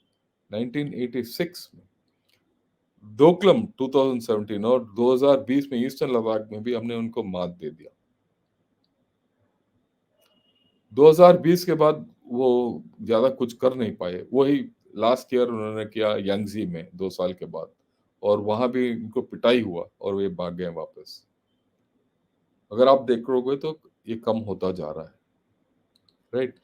1986 में, डोकलम 2017 और 2020 में ईस्टर्न लद्दाख में भी हमने उनको मात दे दिया। 2020 के बाद वो ज्यादा कुछ कर नहीं पाए। वही लास्ट ईयर उन्होंने किया यांगजी में 2 साल के बाद, और वहां भी इनको पिटाई हुआ और वे भाग गए वापस। अगर आप देखोगे तो ये कम होता जा रहा है। राइट,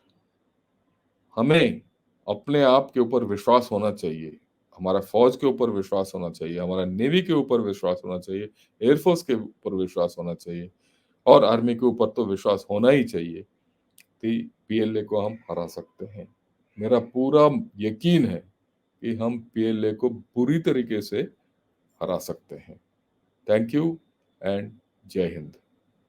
हमें अपने आप के ऊपर विश्वास होना चाहिए, हमारा फौज के ऊपर विश्वास होना चाहिए, हमारा नेवी के ऊपर विश्वास होना चाहिए, एयरफोर्स के ऊपर विश्वास होना चाहिए, और आर्मी के ऊपर तो विश्वास होना ही चाहिए कि PLA को हम हरा सकते हैं। मेरा पूरा यकीन है कि हम PLA को पूरी तरीके से हरा सकते हैं। थैंक यू एंड जय हिंद।